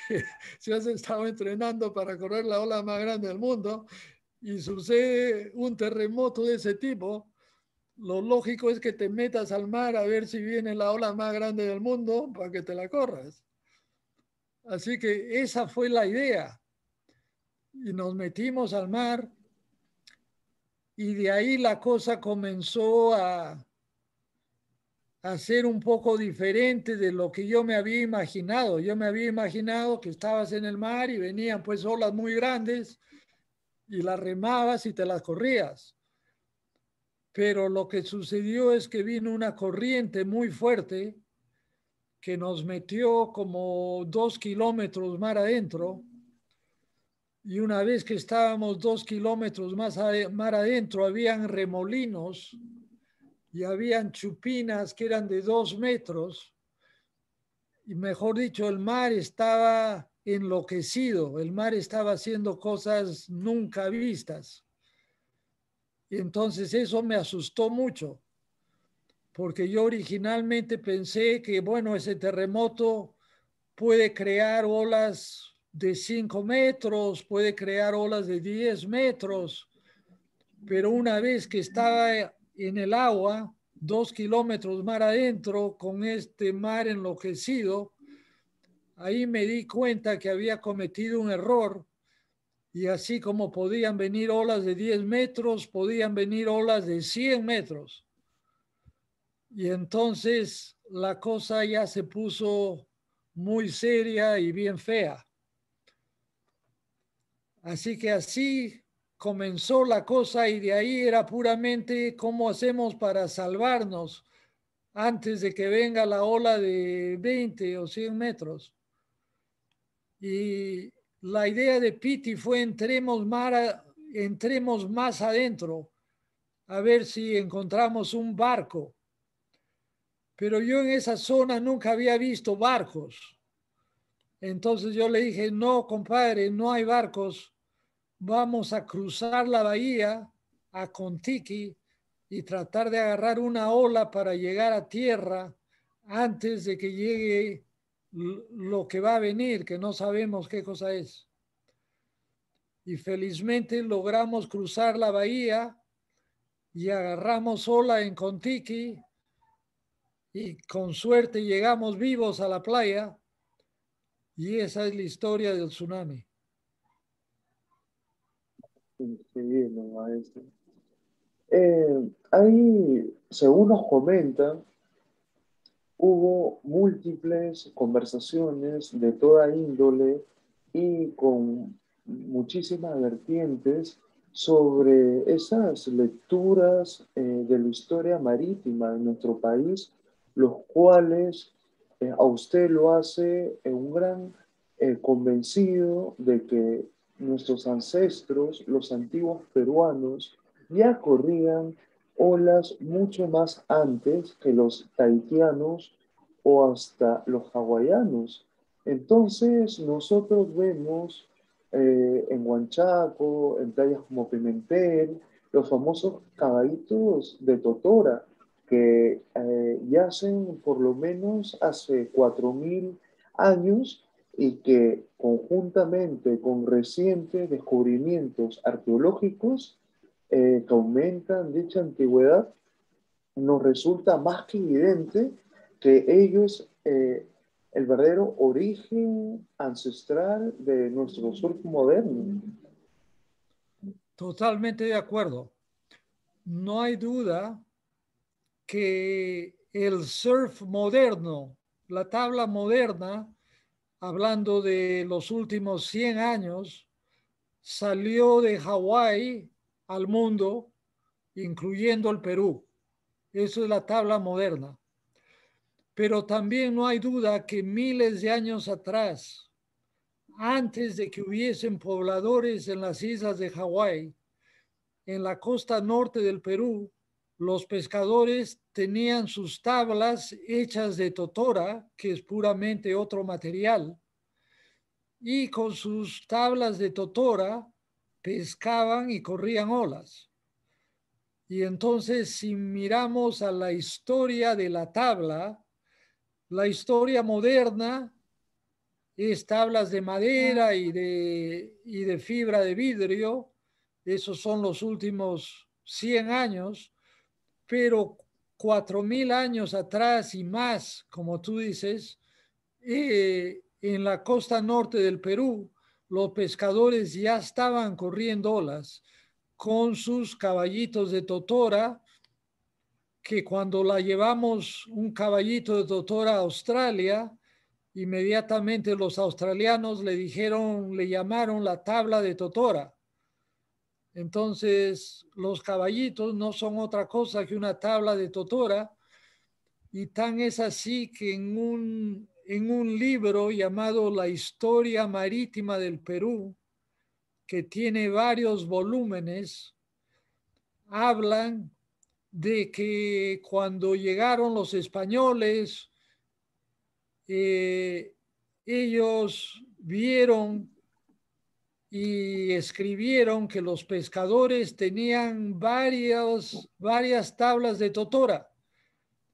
que si has estado entrenando para correr la ola más grande del mundo y sucede un terremoto de ese tipo, lo lógico es que te metas al mar a ver si viene la ola más grande del mundo para que te la corras. Así que esa fue la idea. Y nos metimos al mar y de ahí la cosa comenzó a ser un poco diferente de lo que yo me había imaginado. Yo me había imaginado que estabas en el mar y venían pues olas muy grandes y las remabas y te las corrías. Pero lo que sucedió es que vino una corriente muy fuerte que nos metió como 2 kilómetros mar adentro. Y una vez que estábamos 2 kilómetros más mar adentro, habían remolinos y habían chupinas que eran de 2 metros. Y mejor dicho, el mar estaba enloquecido, el mar estaba haciendo cosas nunca vistas. Y entonces eso me asustó mucho, porque yo originalmente pensé que, bueno, ese terremoto puede crear olas de 5 metros, puede crear olas de 10 metros, pero una vez que estaba en el agua, 2 kilómetros mar adentro, con este mar enloquecido, ahí me di cuenta que había cometido un error Y así como podían venir olas de 10 metros, podían venir olas de 100 metros. Y entonces la cosa ya se puso muy seria y bien fea. Así que así comenzó la cosa y de ahí era puramente cómo hacemos para salvarnos antes de que venga la ola de 20 o 100 metros. Y la idea de Piti fue entremos más adentro a ver si encontramos un barco. Pero yo en esa zona nunca había visto barcos. Entonces yo le dije, no, compadre, no hay barcos. Vamos a cruzar la bahía a Contiki y tratar de agarrar una ola para llegar a tierra antes de que llegue lo que va a venir, que no sabemos qué cosa es. Y felizmente logramos cruzar la bahía y agarramos ola en Contiki y con suerte llegamos vivos a la playa y esa es la historia del tsunami. Increíble, maestro. Ahí, según nos comentan, hubo múltiples conversaciones de toda índole y con muchísimas vertientes sobre esas lecturas de la historia marítima en nuestro país, los cuales a usted lo hace un gran convencido de que nuestros ancestros, los antiguos peruanos, ya corrían olas mucho más antes que los tahitianos o hasta los hawaianos. Entonces nosotros vemos en Huanchaco, en playas como Pimentel, los famosos caballitos de Totora, que yacen por lo menos hace 4.000 años y que conjuntamente con recientes descubrimientos arqueológicos que aumentan dicha antigüedad, nos resulta más que evidente que ellos, el verdadero origen ancestral de nuestro surf moderno. Totalmente de acuerdo. No hay duda que el surf moderno, la tabla moderna, hablando de los últimos 100 años, salió de Hawái al mundo, incluyendo el Perú. Eso es la tabla moderna. Pero también no hay duda que miles de años atrás, antes de que hubiesen pobladores en las islas de Hawái, en la costa norte del Perú, los pescadores tenían sus tablas hechas de totora, que es puramente otro material, y con sus tablas de totora pescaban y corrían olas. Y entonces, si miramos a la historia de la tabla, la historia moderna es tablas de madera y de fibra de vidrio. Esos son los últimos 100 años, pero 4.000 años atrás y más, como tú dices, en la costa norte del Perú, los pescadores ya estaban corriendo olas con sus caballitos de totora, que cuando la llevamos un caballito de totora a Australia, inmediatamente los australianos le llamaron la tabla de totora. Entonces, los caballitos no son otra cosa que una tabla de totora, y tan es así que en un libro llamado La Historia Marítima del Perú, que tiene varios volúmenes, hablan de que cuando llegaron los españoles, ellos vieron y escribieron que los pescadores tenían varias tablas de totora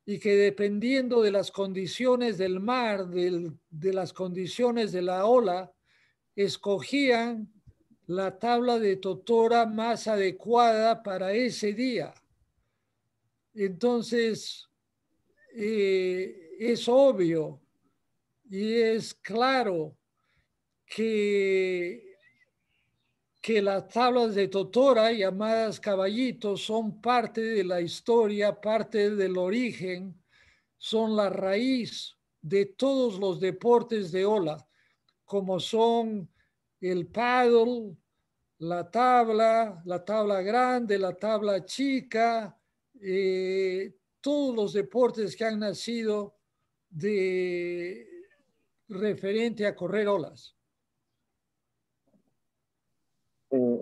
y que dependiendo de las condiciones del mar, de las condiciones de la ola, escogían la tabla de totora más adecuada para ese día. Entonces, es obvio y es claro que que las tablas de Totora, llamadas caballitos, son parte de la historia, parte del origen, son la raíz de todos los deportes de ola, como son el paddle, la tabla grande, la tabla chica, todos los deportes que han nacido de referente a correr olas.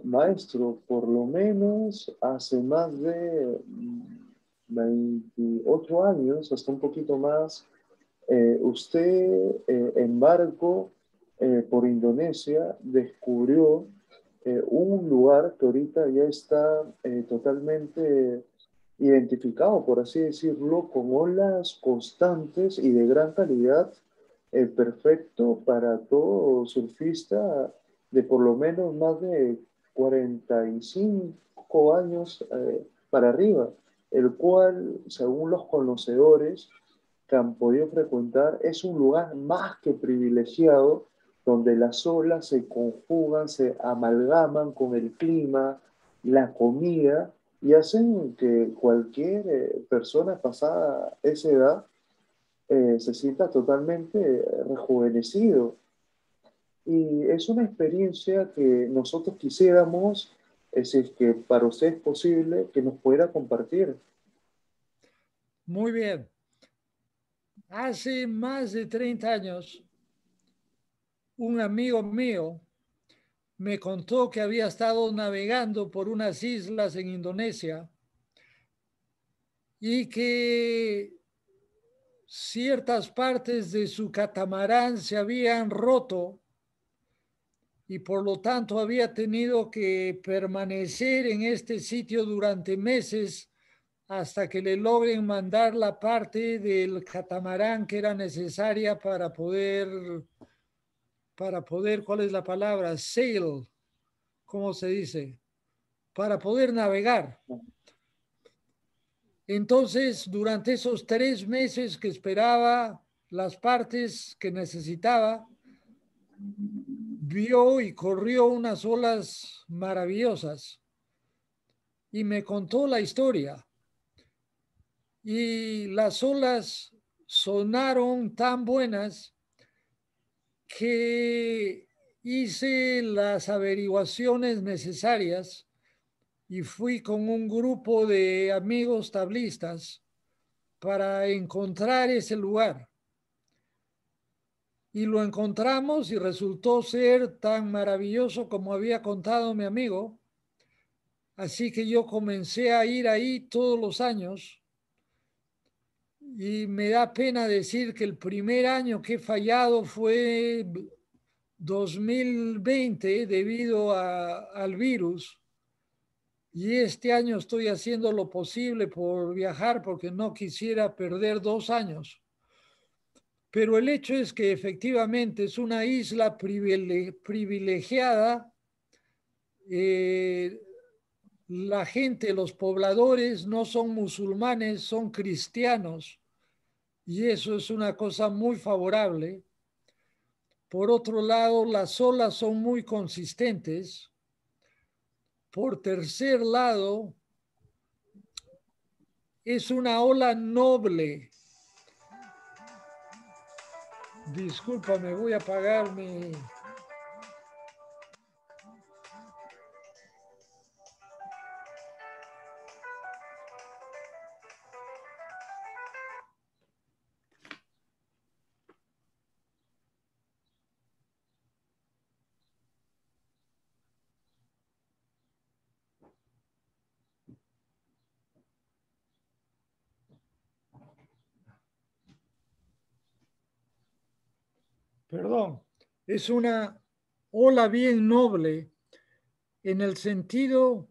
Maestro, por lo menos hace más de 28 años, hasta un poquito más, usted en barco por Indonesia descubrió un lugar que ahorita ya está totalmente identificado, por así decirlo, con olas constantes y de gran calidad, perfecto para todo surfista de por lo menos más de 45 años para arriba, el cual, según los conocedores que han podido frecuentar, es un lugar más que privilegiado donde las olas se conjugan, se amalgaman con el clima, la comida y hacen que cualquier persona pasada esa edad se sienta totalmente rejuvenecido. Y es una experiencia que nosotros quisiéramos, si es que para usted es posible, que nos pueda compartir. Muy bien. Hace más de 30 años, un amigo mío me contó que había estado navegando por unas islas en Indonesia y que ciertas partes de su catamarán se habían roto y por lo tanto había tenido que permanecer en este sitio durante meses hasta que le logren mandar la parte del catamarán que era necesaria para poder, ¿cuál es la palabra? Sail, ¿cómo se dice? Para poder navegar. Entonces, durante esos 3 meses que esperaba las partes que necesitaba, vio y corrió unas olas maravillosas y me contó la historia. Y las olas sonaron tan buenas que hice las averiguaciones necesarias y fui con un grupo de amigos tablistas para encontrar ese lugar. Y lo encontramos y resultó ser tan maravilloso como había contado mi amigo. Así que yo comencé a ir ahí todos los años y me da pena decir que el primer año que he fallado fue 2020 debido al virus. Y este año estoy haciendo lo posible por viajar porque no quisiera perder 2 años. Pero el hecho es que efectivamente es una isla privilegiada. La gente, los pobladores no son musulmanes, son cristianos. Y eso es una cosa muy favorable. Por otro lado, las olas son muy consistentes. Por tercer lado, es una ola noble. Disculpa, me voy a apagar mi... Perdón, es una ola bien noble en el sentido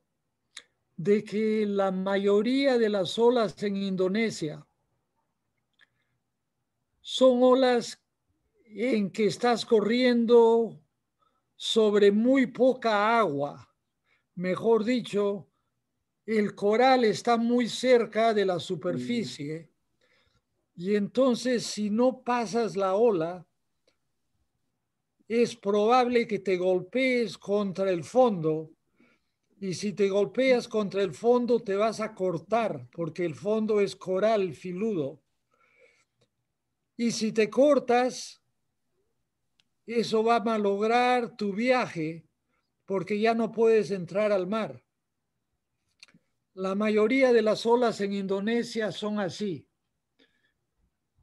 de que la mayoría de las olas en Indonesia son olas en que estás corriendo sobre muy poca agua. Mejor dicho, el coral está muy cerca de la Mm, superficie y entonces si no pasas la ola, es probable que te golpees contra el fondo. Y si te golpeas contra el fondo, te vas a cortar, porque el fondo es coral filudo. Y si te cortas, eso va a malograr tu viaje, porque ya no puedes entrar al mar. La mayoría de las olas en Indonesia son así.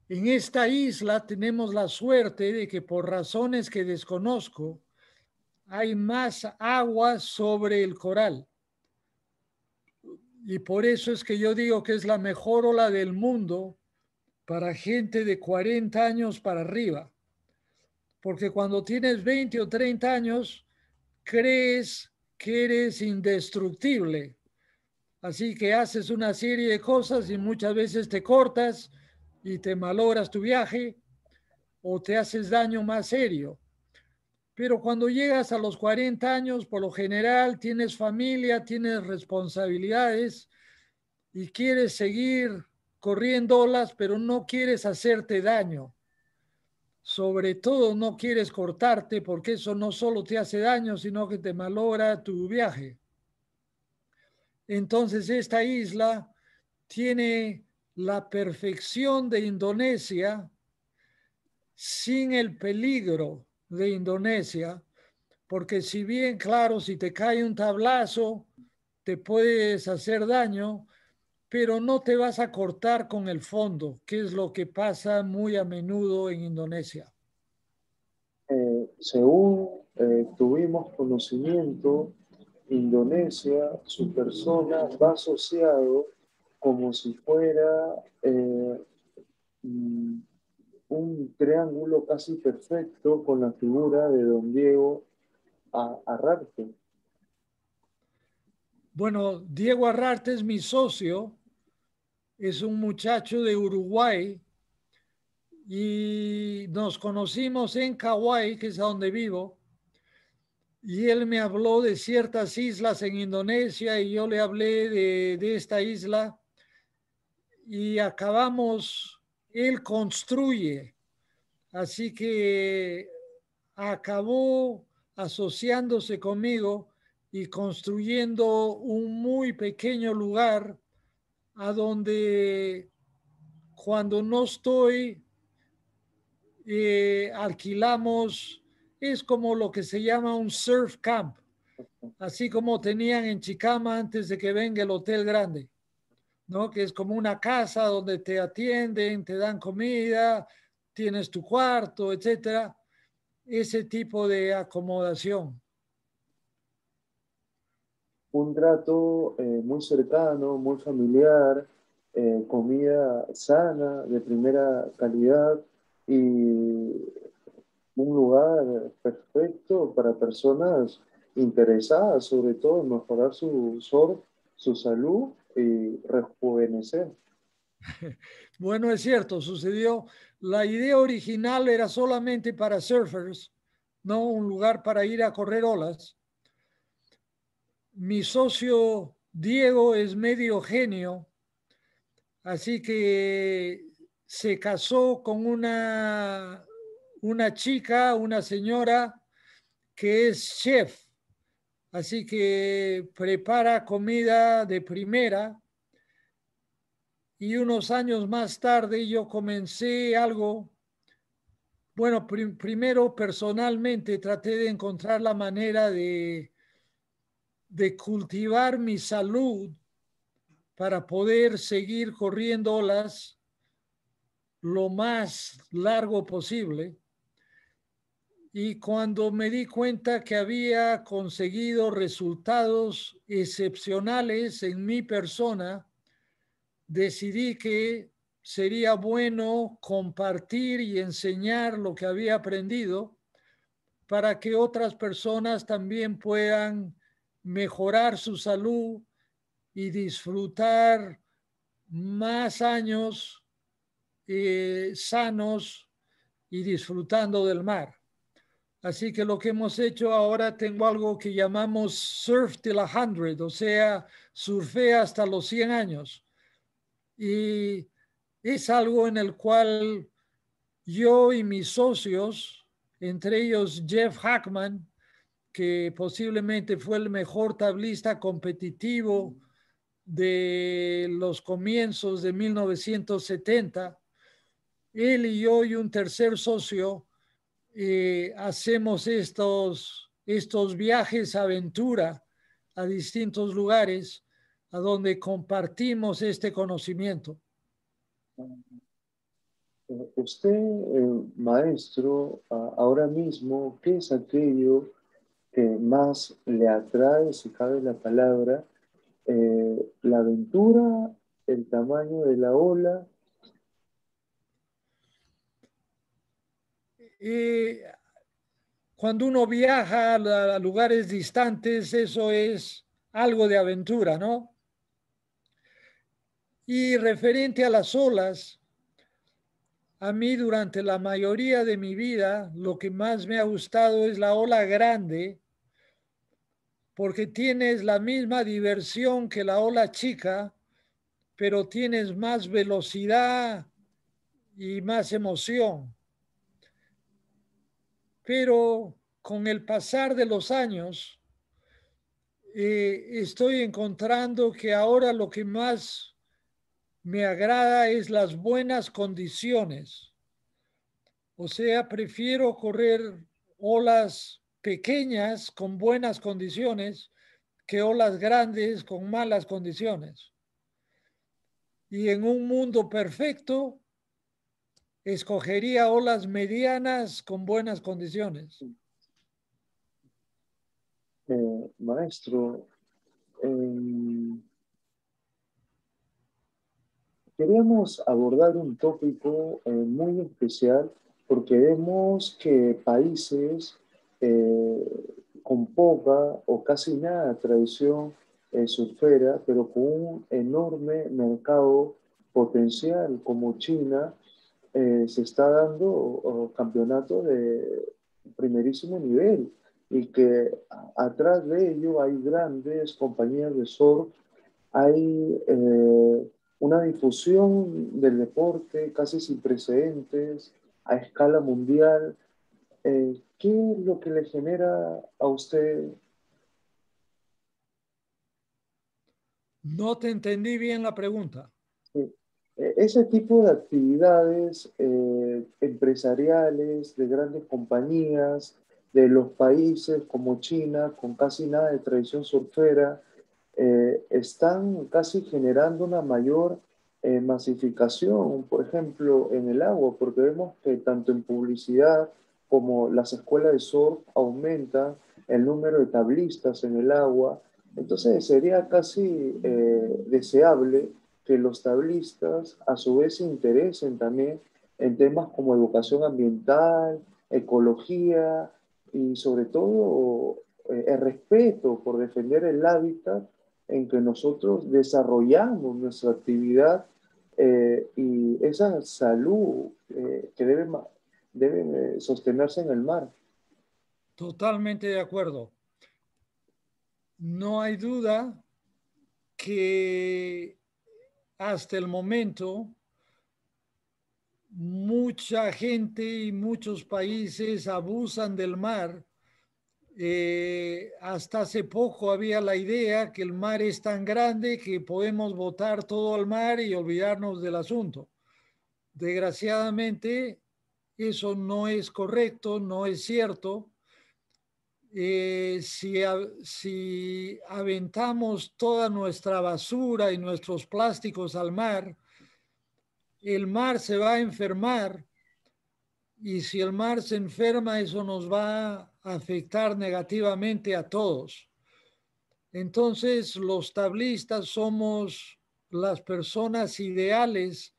En esta isla tenemos la suerte de que por razones que desconozco, hay más agua sobre el coral. Y por eso es que yo digo que es la mejor ola del mundo para gente de 40 años para arriba. Porque cuando tienes 20 o 30 años, crees que eres indestructible. Así que haces una serie de cosas y muchas veces te cortas y te malogras tu viaje o te haces daño más serio. Pero cuando llegas a los 40 años, por lo general tienes familia, tienes responsabilidades y quieres seguir corriendo olas, pero no quieres hacerte daño. Sobre todo no quieres cortarte porque eso no solo te hace daño, sino que te malogra tu viaje. Entonces esta isla tiene la perfección de Indonesia sin el peligro de Indonesia, porque si bien, claro, si te cae un tablazo, te puedes hacer daño, pero no te vas a cortar con el fondo, que es lo que pasa muy a menudo en Indonesia. Según tuvimos conocimiento, Indonesia, su persona va asociado como si fuera mm, un triángulo casi perfecto con la figura de don Diego Arrarte. Bueno, Diego Arrarte es mi socio, es un muchacho de Uruguay y nos conocimos en Kauai, que es a donde vivo, y él me habló de ciertas islas en Indonesia y yo le hablé de esta isla y acabamos, él construye, así que acabó asociándose conmigo y construyendo un muy pequeño lugar a donde cuando no estoy alquilamos, es como lo que se llama un surf camp, así como tenían en Chicama antes de que venga el hotel grande, ¿no? Que es como una casa donde te atienden, te dan comida, tienes tu cuarto, etcétera. Ese tipo de acomodación. Un trato muy cercano, muy familiar, comida sana, de primera calidad y un lugar perfecto para personas interesadas, sobre todo en mejorar su salud y rejuvenecer. Bueno, es cierto, sucedió. La idea original era solamente para surfers, no un lugar para ir a correr olas. Mi socio Diego es medio genio, así que se casó con una chica, una señora que es chef, así que prepara comida de primera. Y unos años más tarde yo comencé algo, bueno, primero personalmente traté de encontrar la manera de cultivar mi salud para poder seguir corriendo olas lo más largo posible. Y cuando me di cuenta que había conseguido resultados excepcionales en mi persona, decidí que sería bueno compartir y enseñar lo que había aprendido para que otras personas también puedan mejorar su salud y disfrutar más años sanos y disfrutando del mar. Así que lo que hemos hecho ahora, tengo algo que llamamos Surf till 100, o sea, surfea hasta los 100 años. Y es algo en el cual yo y mis socios entre ellos Jeff Hackman, que posiblemente fue el mejor tablista competitivo de los comienzos de 1970. Él y yo y un tercer socio hacemos estos viajes aventura a distintos lugares a donde compartimos este conocimiento. Usted, maestro, ahora mismo, ¿qué es aquello que más le atrae, si cabe la palabra, la aventura, el tamaño de la ola? Cuando uno viaja a lugares distantes, eso es algo de aventura, ¿no? Y referente a las olas, a mí durante la mayoría de mi vida, lo que más me ha gustado es la ola grande, porque tienes la misma diversión que la ola chica, pero tienes más velocidad y más emoción. Pero con el pasar de los años, estoy encontrando que ahora lo que más me agrada es las buenas condiciones. O sea, prefiero correr olas pequeñas con buenas condiciones que olas grandes con malas condiciones. Y en un mundo perfecto, escogería olas medianas con buenas condiciones. Maestro, queríamos abordar un tópico muy especial porque vemos que países con poca o casi nada de tradición surfera, pero con un enorme mercado potencial como China, se está dando campeonatos de primerísimo nivel y que atrás de ello hay grandes compañías de surf, hay una difusión del deporte casi sin precedentes a escala mundial. ¿Qué es lo que le genera a usted? No te entendí bien la pregunta. Sí. Ese tipo de actividades empresariales de grandes compañías de los países como China, con casi nada de tradición surfera, están casi generando una mayor masificación, por ejemplo, en el agua, porque vemos que tanto en publicidad como las escuelas de surf aumentan el número de tablistas en el agua. Entonces sería casi deseable que los tablistas a su vez se interesen también en temas como educación ambiental, ecología y sobre todo el respeto por defender el hábitat en que nosotros desarrollamos nuestra actividad y esa salud que debe sostenerse en el mar. Totalmente de acuerdo. No hay duda que hasta el momento mucha gente y muchos países abusan del mar. Hasta hace poco había la idea que el mar es tan grande que podemos botar todo al mar y olvidarnos del asunto. Desgraciadamente, eso no es correcto, no es cierto. Si aventamos toda nuestra basura y nuestros plásticos al mar, el mar se va a enfermar y si el mar se enferma, eso nos va a afectar negativamente a todos. Entonces, los tablistas somos las personas ideales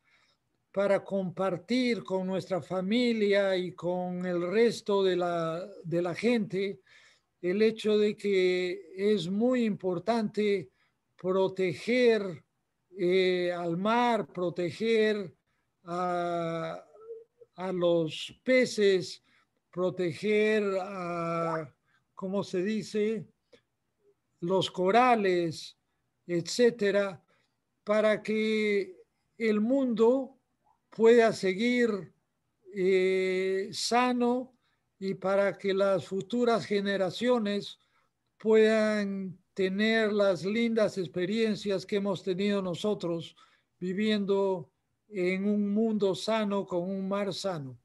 para compartir con nuestra familia y con el resto de la gente el hecho de que es muy importante proteger al mar, proteger a, a los peces, proteger a, ¿cómo se dice? Los corales, etcétera, para que el mundo pueda seguir sano y para que las futuras generaciones puedan tener las lindas experiencias que hemos tenido nosotros viviendo en un mundo sano con un mar sano.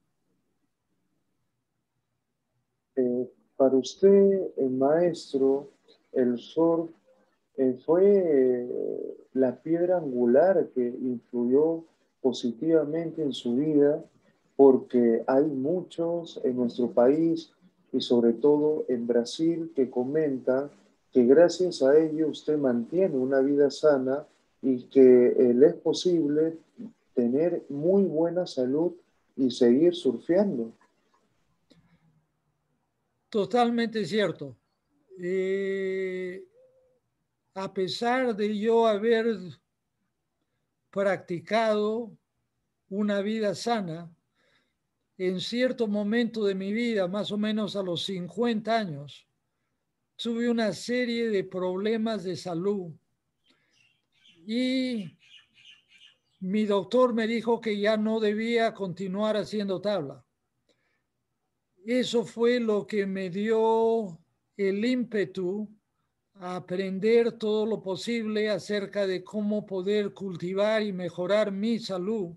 Para usted, maestro, el surf fue la piedra angular que influyó positivamente en su vida, porque hay muchos en nuestro país y sobre todo en Brasil que comentan que gracias a ello usted mantiene una vida sana y que le es posible tener muy buena salud y seguir surfeando. Totalmente cierto. A pesar de yo haber practicado una vida sana, en cierto momento de mi vida, más o menos a los 50 años, tuve una serie de problemas de salud y mi doctor me dijo que ya no debía continuar haciendo tabla. Eso fue lo que me dio el ímpetu a aprender todo lo posible acerca de cómo poder cultivar y mejorar mi salud.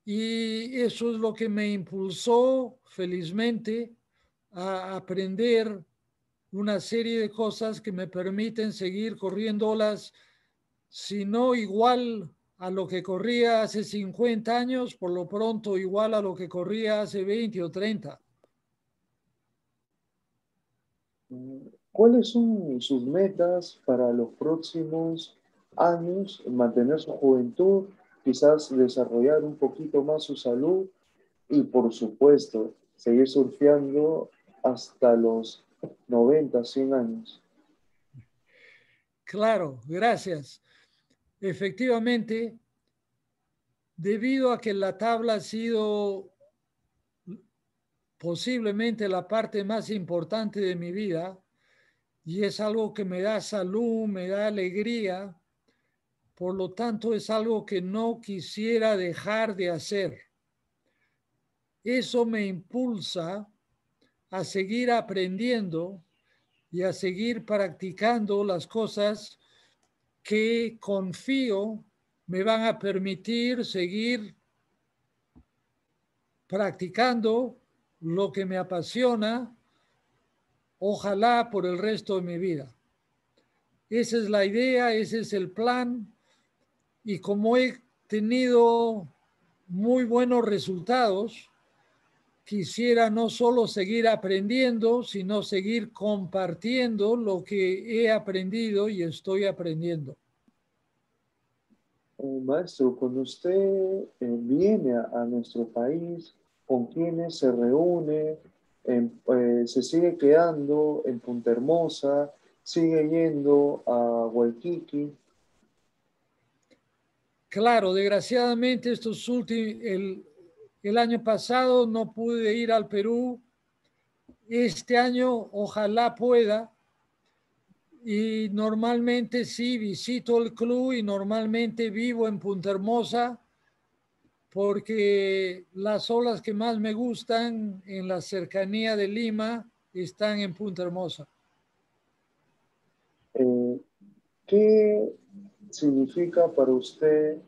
Y eso es lo que me impulsó, felizmente, a aprender una serie de cosas que me permiten seguir corriendo olas, si no igual a lo que corría hace 50 años, por lo pronto igual a lo que corría hace 20 o 30. ¿Cuáles son sus metas para los próximos años? Mantener su juventud, quizás desarrollar un poquito más su salud y, por supuesto, seguir surfeando hasta los 90, 100 años. Claro, gracias. Efectivamente, debido a que la tabla ha sido posiblemente la parte más importante de mi vida y es algo que me da salud, me da alegría, por lo tanto es algo que no quisiera dejar de hacer. Eso me impulsa a seguir aprendiendo y a seguir practicando las cosas que confío me van a permitir seguir practicando lo que me apasiona, ojalá por el resto de mi vida. Esa es la idea, ese es el plan, y como he tenido muy buenos resultados, quisiera no solo seguir aprendiendo, sino seguir compartiendo lo que he aprendido y estoy aprendiendo. Maestro, cuando usted viene a nuestro país, ¿con quiénes se reúne? ¿Se sigue quedando en Punta Hermosa? ¿Sigue yendo a Waikiki? Claro, desgraciadamente el año pasado no pude ir al Perú. Este año ojalá pueda. Y normalmente sí visito el club y normalmente vivo en Punta Hermosa porque las olas que más me gustan en la cercanía de Lima están en Punta Hermosa. Eh, ¿Qué significa para usted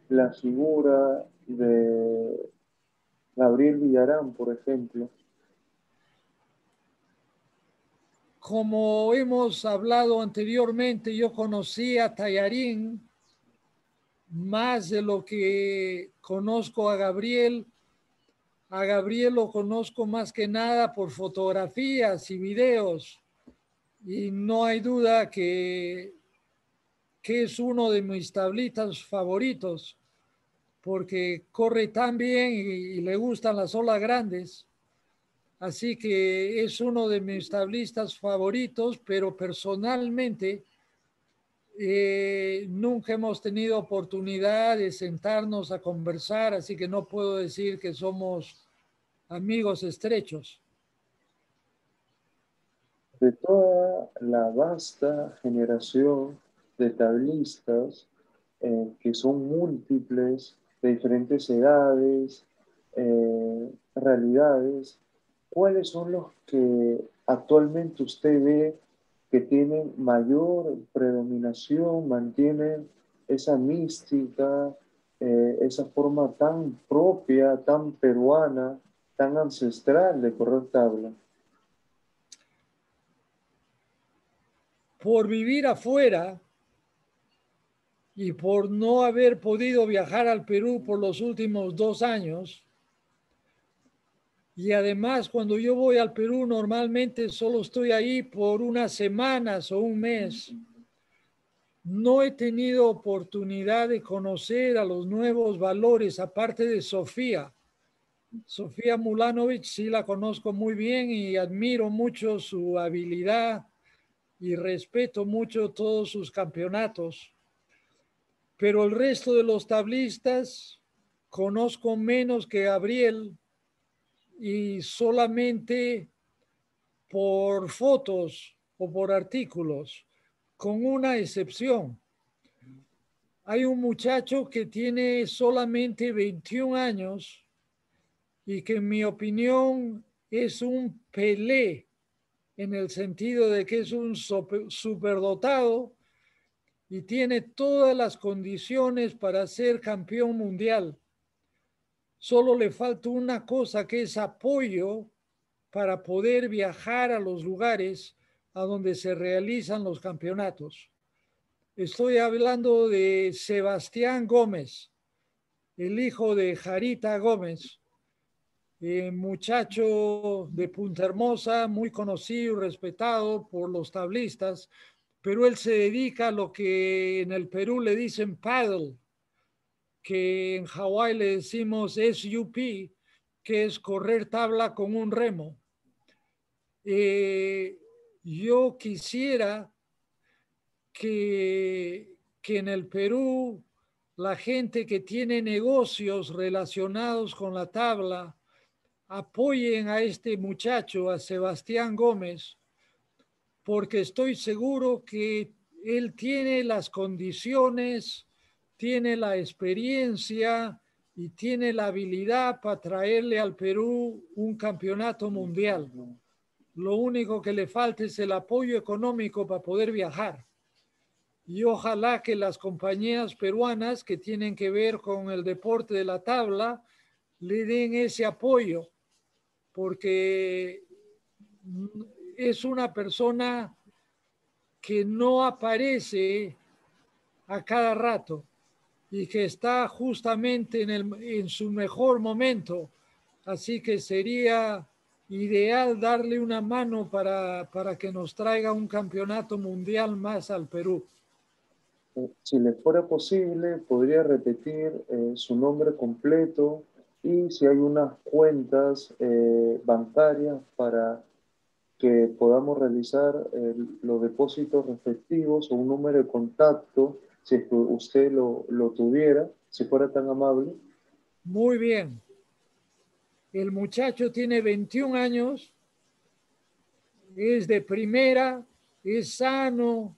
la figura de Gabriel Villarán, por ejemplo? Como hemos hablado anteriormente, yo conocí a Tallarín más de lo que conozco a Gabriel. A Gabriel lo conozco más que nada por fotografías y videos y no hay duda que es uno de mis tablistas favoritos porque corre tan bien y le gustan las olas grandes. Así que es uno de mis tablistas favoritos, pero personalmente nunca hemos tenido oportunidad de sentarnos a conversar, así que no puedo decir que somos amigos estrechos. De toda la vasta generación de tablistas que son múltiples, de diferentes edades, realidades, ¿cuáles son los que actualmente usted ve que tienen mayor predominación, mantienen esa mística, esa forma tan propia, tan peruana, tan ancestral de correr tabla? Por vivir afuera y por no haber podido viajar al Perú por los últimos 2 años, y además cuando yo voy al Perú normalmente solo estoy ahí por unas semanas o un mes, no he tenido oportunidad de conocer a los nuevos valores, aparte de Sofía. Sofía Mulanovic sí la conozco muy bien y admiro mucho su habilidad y respeto mucho todos sus campeonatos. Pero el resto de los tablistas conozco menos que Gabriel y solamente por fotos o por artículos, con una excepción. Hay un muchacho que tiene solamente 21 años y que en mi opinión es un Pelé en el sentido de que es un superdotado y tiene todas las condiciones para ser campeón mundial. Solo le falta una cosa que es apoyo para poder viajar a los lugares a donde se realizan los campeonatos. Estoy hablando de Sebastián Gómez, el hijo de Jarita Gómez, muchacho de Punta Hermosa, muy conocido y respetado por los tablistas, pero él se dedica a lo que en el Perú le dicen paddle, que en Hawái le decimos SUP, que es correr tabla con un remo. Yo quisiera que en el Perú la gente que tiene negocios relacionados con la tabla apoyen a este muchacho, a Sebastián Gómez, porque estoy seguro que él tiene las condiciones, tiene la experiencia y tiene la habilidad para traerle al Perú un campeonato mundial. Lo único que le falta es el apoyo económico para poder viajar. Y ojalá que las compañías peruanas que tienen que ver con el deporte de la tabla le den ese apoyo, porque es una persona que no aparece a cada rato y que está justamente en su mejor momento. Así que sería ideal darle una mano para que nos traiga un campeonato mundial más al Perú. Si le fuera posible, podría repetir su nombre completo y si hay unas cuentas bancarias para que podamos realizar los depósitos respectivos o un número de contacto, si es que usted lo tuviera, si fuera tan amable. Muy bien. El muchacho tiene 21 años, es de primera, es sano,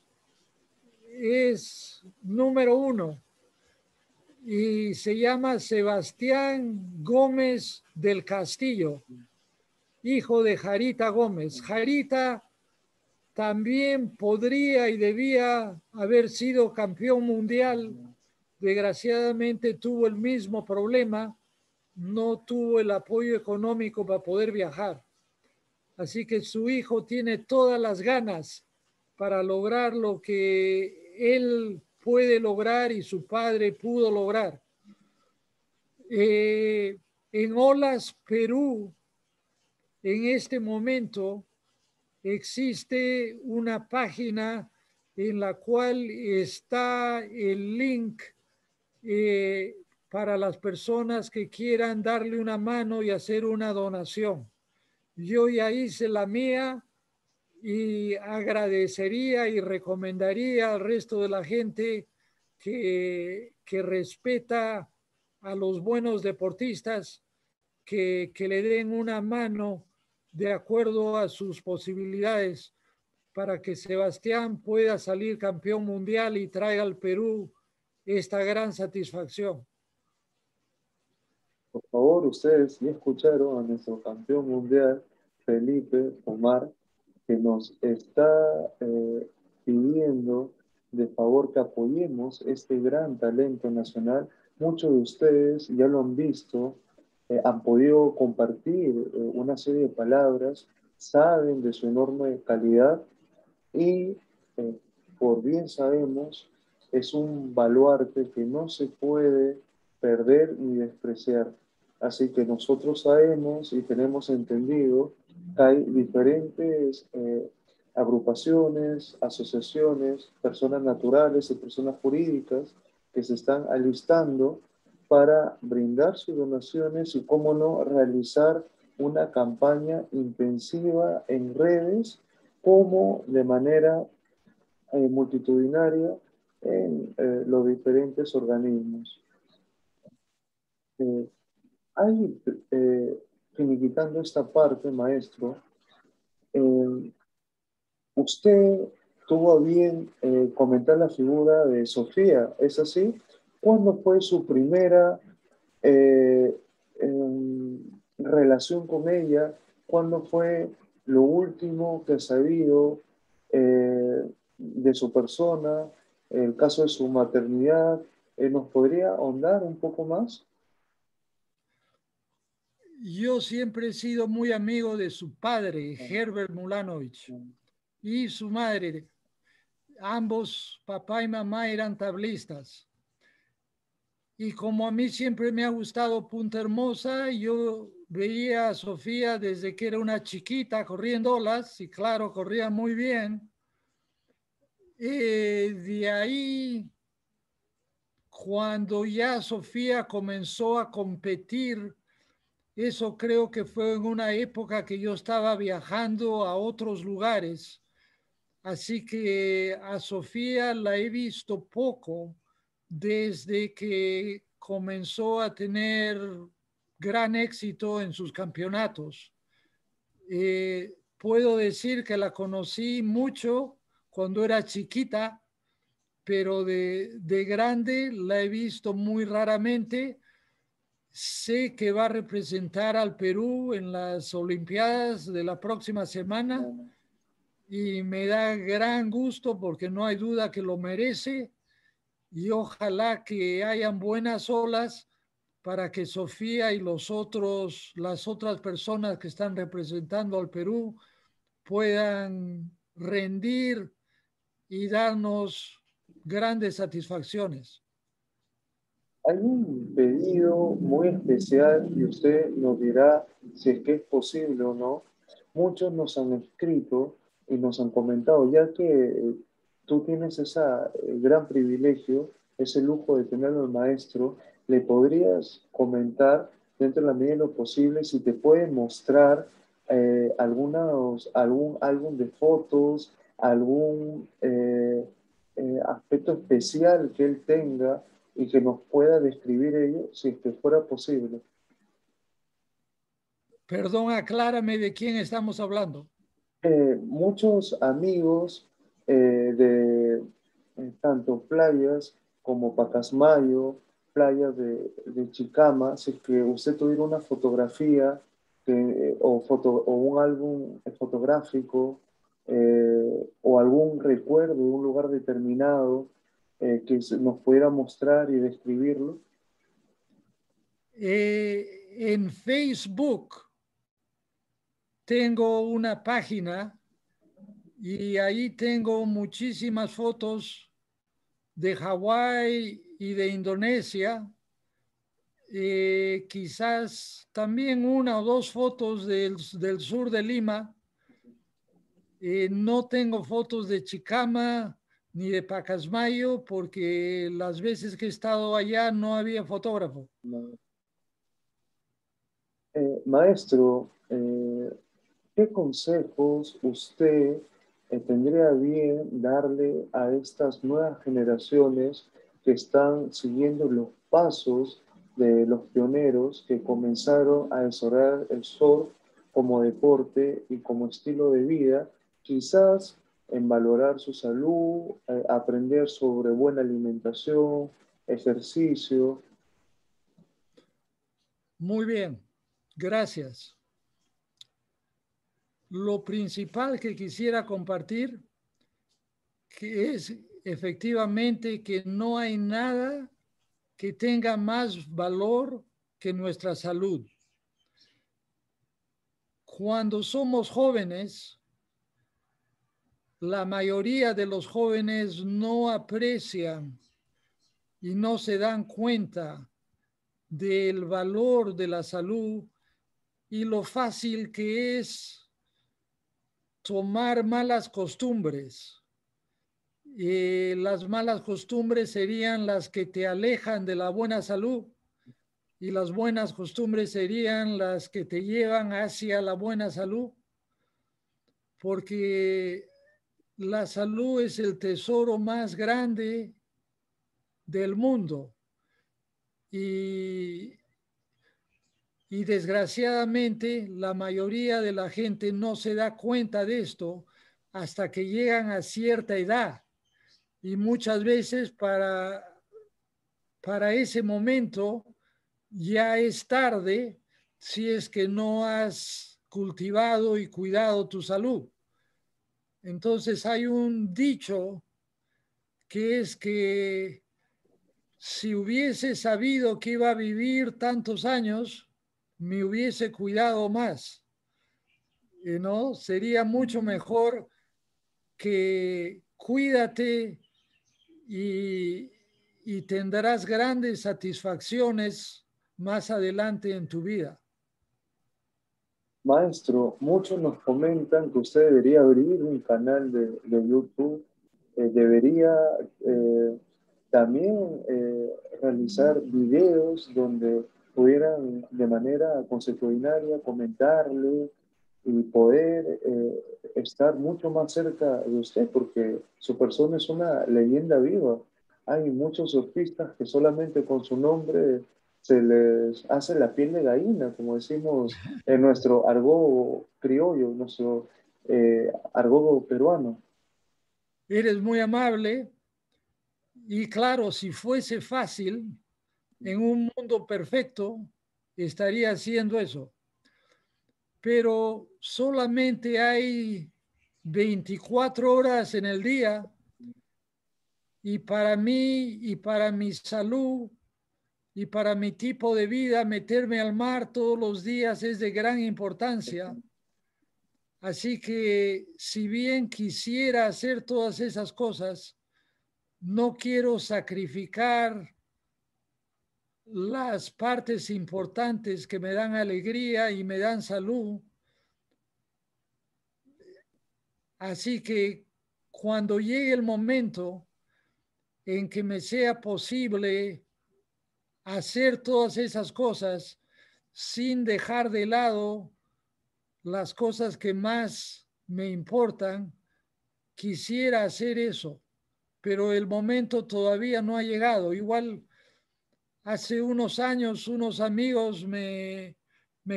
es número 1 y se llama Sebastián Gómez del Castillo, hijo de Jarita Gómez. Jarita también podría y debía haber sido campeón mundial. Desgraciadamente tuvo el mismo problema, no tuvo el apoyo económico para poder viajar. Así que su hijo tiene todas las ganas para lograr lo que él puede lograr y su padre pudo lograr. En Olas, Perú, en este momento existe una página en la cual está el link para las personas que quieran darle una mano y hacer una donación. Yo ya hice la mía y agradecería y recomendaría al resto de la gente que respeta a los buenos deportistas que le den una mano de acuerdo a sus posibilidades para que Sebastián pueda salir campeón mundial y traiga al Perú esta gran satisfacción. Por favor, ustedes ya escucharon a nuestro campeón mundial, Felipe Omar, que nos está pidiendo de favor que apoyemos este gran talento nacional. Muchos de ustedes ya lo han visto, han podido compartir una serie de palabras, saben de su enorme calidad y eh, por bien sabemos, es un baluarte que no se puede perder ni despreciar. Así que nosotros sabemos y tenemos entendido que hay diferentes agrupaciones, asociaciones, personas naturales y personas jurídicas que se están alistando para brindar sus donaciones y, cómo no, realizar una campaña intensiva en redes como de manera multitudinaria en los diferentes organismos. Eh, Hay, finiquitando esta parte, maestro, eh, usted tuvo a bien comentar la figura de Sofía, ¿es así? ¿Cuándo fue su primera eh, relación con ella? ¿Cuándo fue lo último que ha sabido de su persona? El caso de su maternidad. ¿Nos podría ahondar un poco más? Yo siempre he sido muy amigo de su padre, Herbert Mulanovich, y su madre. Ambos, papá y mamá, eran tablistas. Y como a mí siempre me ha gustado Punta Hermosa, yo veía a Sofía desde que era una chiquita corriendo olas, y claro, corría muy bien. De ahí, cuando ya Sofía comenzó a competir, eso creo que fue en una época que yo estaba viajando a otros lugares. Así que a Sofía la he visto poco desde que comenzó a tener gran éxito en sus campeonatos. Puedo decir que la conocí mucho cuando era chiquita, pero de grande la he visto muy raramente. Sé que va a representar al Perú en las Olimpiadas de la próxima semana y me da gran gusto porque no hay duda que lo merece, y ojalá que hayan buenas olas para que Sofía y las otras personas que están representando al Perú puedan rendir y darnos grandes satisfacciones. Hay un pedido muy especial y usted nos dirá si es que es posible o no. Muchos nos han escrito y nos han comentado, ya que tú tienes ese gran privilegio, ese lujo de tener al maestro, ¿le podrías comentar dentro de la medida de lo posible si te puede mostrar algún álbum de fotos, algún aspecto especial que él tenga y que nos pueda describir ello si es que fuera posible? Perdón, aclárame de quién estamos hablando. Muchos amigos de tanto playas como Pacasmayo, playas de Chicama, si es que usted tuviera una fotografía o un álbum fotográfico o algún recuerdo de un lugar determinado nos pudiera mostrar y describirlo. En Facebook tengo una página y ahí tengo muchísimas fotos de Hawái y de Indonesia. Quizás también una o dos fotos del sur de Lima. No tengo fotos de Chicama ni de Pacasmayo porque las veces que he estado allá no había fotógrafo. Maestro, ¿qué consejos usted tendría bien darle a estas nuevas generaciones que están siguiendo los pasos de los pioneros que comenzaron a desarrollar el surf como deporte y como estilo de vida, quizás en valorar su salud, aprender sobre buena alimentación, ejercicio? Muy bien, gracias. Lo principal que quisiera compartir que es efectivamente que no hay nada que tenga más valor que nuestra salud. Cuando somos jóvenes, la mayoría de los jóvenes no aprecian y no se dan cuenta del valor de la salud y lo fácil que es tomar malas costumbres. Las malas costumbres serían las que te alejan de la buena salud y las buenas costumbres serían las que te llevan hacia la buena salud, porque la salud es el tesoro más grande del mundo y, y desgraciadamente la mayoría de la gente no se da cuenta de esto hasta que llegan a cierta edad y muchas veces para ese momento ya es tarde si es que no has cultivado y cuidado tu salud. Entonces hay un dicho que es que si hubiese sabido que iba a vivir tantos años, me hubiese cuidado más. ¿No? Sería mucho mejor que cuídate y, y tendrás grandes satisfacciones más adelante en tu vida. Maestro, muchos nos comentan que usted debería abrir un canal de YouTube, debería también realizar videos donde pudieran de manera consuetudinaria comentarle y poder estar mucho más cerca de usted, porque su persona es una leyenda viva. Hay muchos surfistas que solamente con su nombre se les hace la piel de gallina, como decimos en nuestro argot criollo, nuestro argot peruano. Eres muy amable y claro, si fuese fácil, en un mundo perfecto, estaría haciendo eso. Pero solamente hay 24 horas en el día y para mí y para mi salud y para mi tipo de vida, meterme al mar todos los días es de gran importancia. Así que si bien quisiera hacer todas esas cosas, no quiero sacrificar las partes importantes que me dan alegría y me dan salud. Así que cuando llegue el momento en que me sea posible hacer todas esas cosas sin dejar de lado las cosas que más me importan, quisiera hacer eso, pero el momento todavía no ha llegado. Igual hace unos años unos amigos me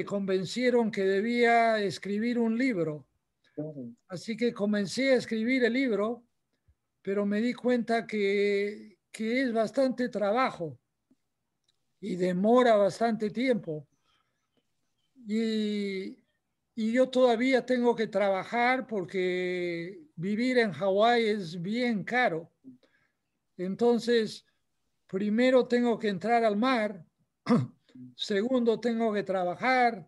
convencieron que debía escribir un libro. Así que comencé a escribir el libro, pero me di cuenta que es bastante trabajo y demora bastante tiempo. Y, y yo todavía tengo que trabajar porque vivir en Hawái es bien caro. Entonces, primero tengo que entrar al mar, segundo tengo que trabajar,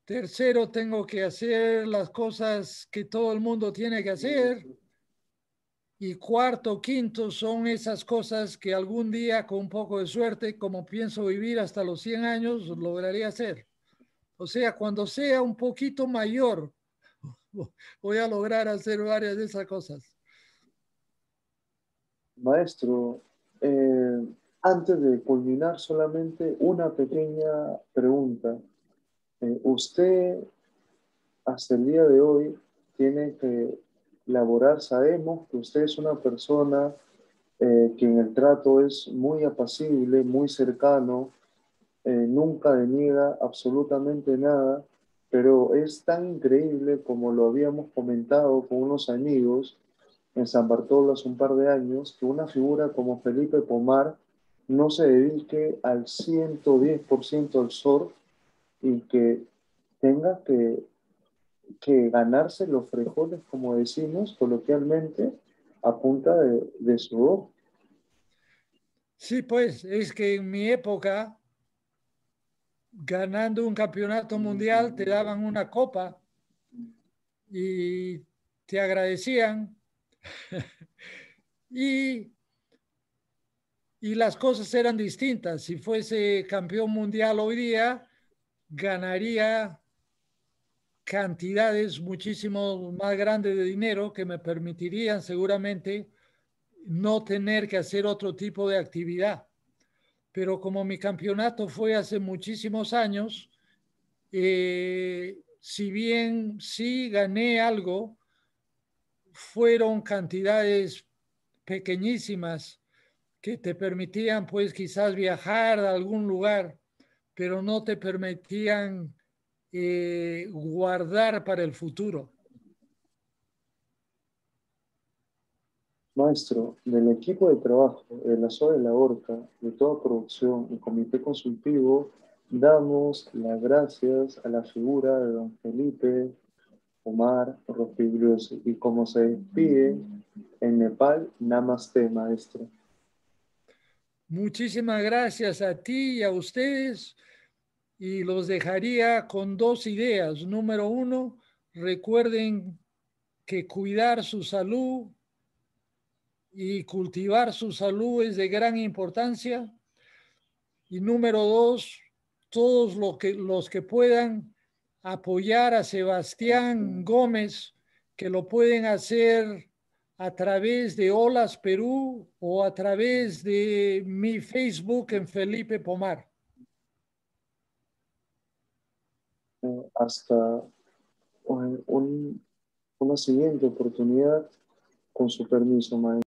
tercero tengo que hacer las cosas que todo el mundo tiene que hacer y cuarto, quinto son esas cosas que algún día con un poco de suerte, como pienso vivir hasta los 100 años, lograría hacer. O sea, cuando sea un poquito mayor, voy a lograr hacer varias de esas cosas. Maestro, antes de culminar, solamente una pequeña pregunta. Usted, hasta el día de hoy, tiene que laborar. Sabemos que usted es una persona que en el trato es muy apacible, muy cercano, nunca deniega absolutamente nada, pero es tan increíble como lo habíamos comentado con unos amigos en San Bartolo hace un par de años, que una figura como Felipe Pomar no se dedique al 110% al surf y que tenga que ganarse los frijoles, como decimos coloquialmente, a punta de sudor. Sí, pues es que en mi época, ganando un campeonato mundial, te daban una copa y te agradecían. y, y las cosas eran distintas. Si fuese campeón mundial hoy día, ganaría cantidades muchísimo más grandes de dinero que me permitirían seguramente no tener que hacer otro tipo de actividad. Pero como mi campeonato fue hace muchísimos años, si bien sí gané algo, fueron cantidades pequeñísimas que te permitían pues quizás viajar a algún lugar, pero no te permitían guardar para el futuro. Maestro, del equipo de trabajo, de la SOA de la Horca, de toda producción y comité consultivo, damos las gracias a la figura de don Felipe Omar Rospigliosi y como se despide en Nepal, Namaste, maestro. Muchísimas gracias a ti y a ustedes y los dejaría con dos ideas. Número uno, recuerden que cuidar su salud y cultivar su salud es de gran importancia. Y número dos, todos los que puedan apoyar a Sebastián Gómez, que lo pueden hacer a través de Olas Perú o a través de mi Facebook en Felipe Pomar. Hasta una siguiente oportunidad, con su permiso, maestro.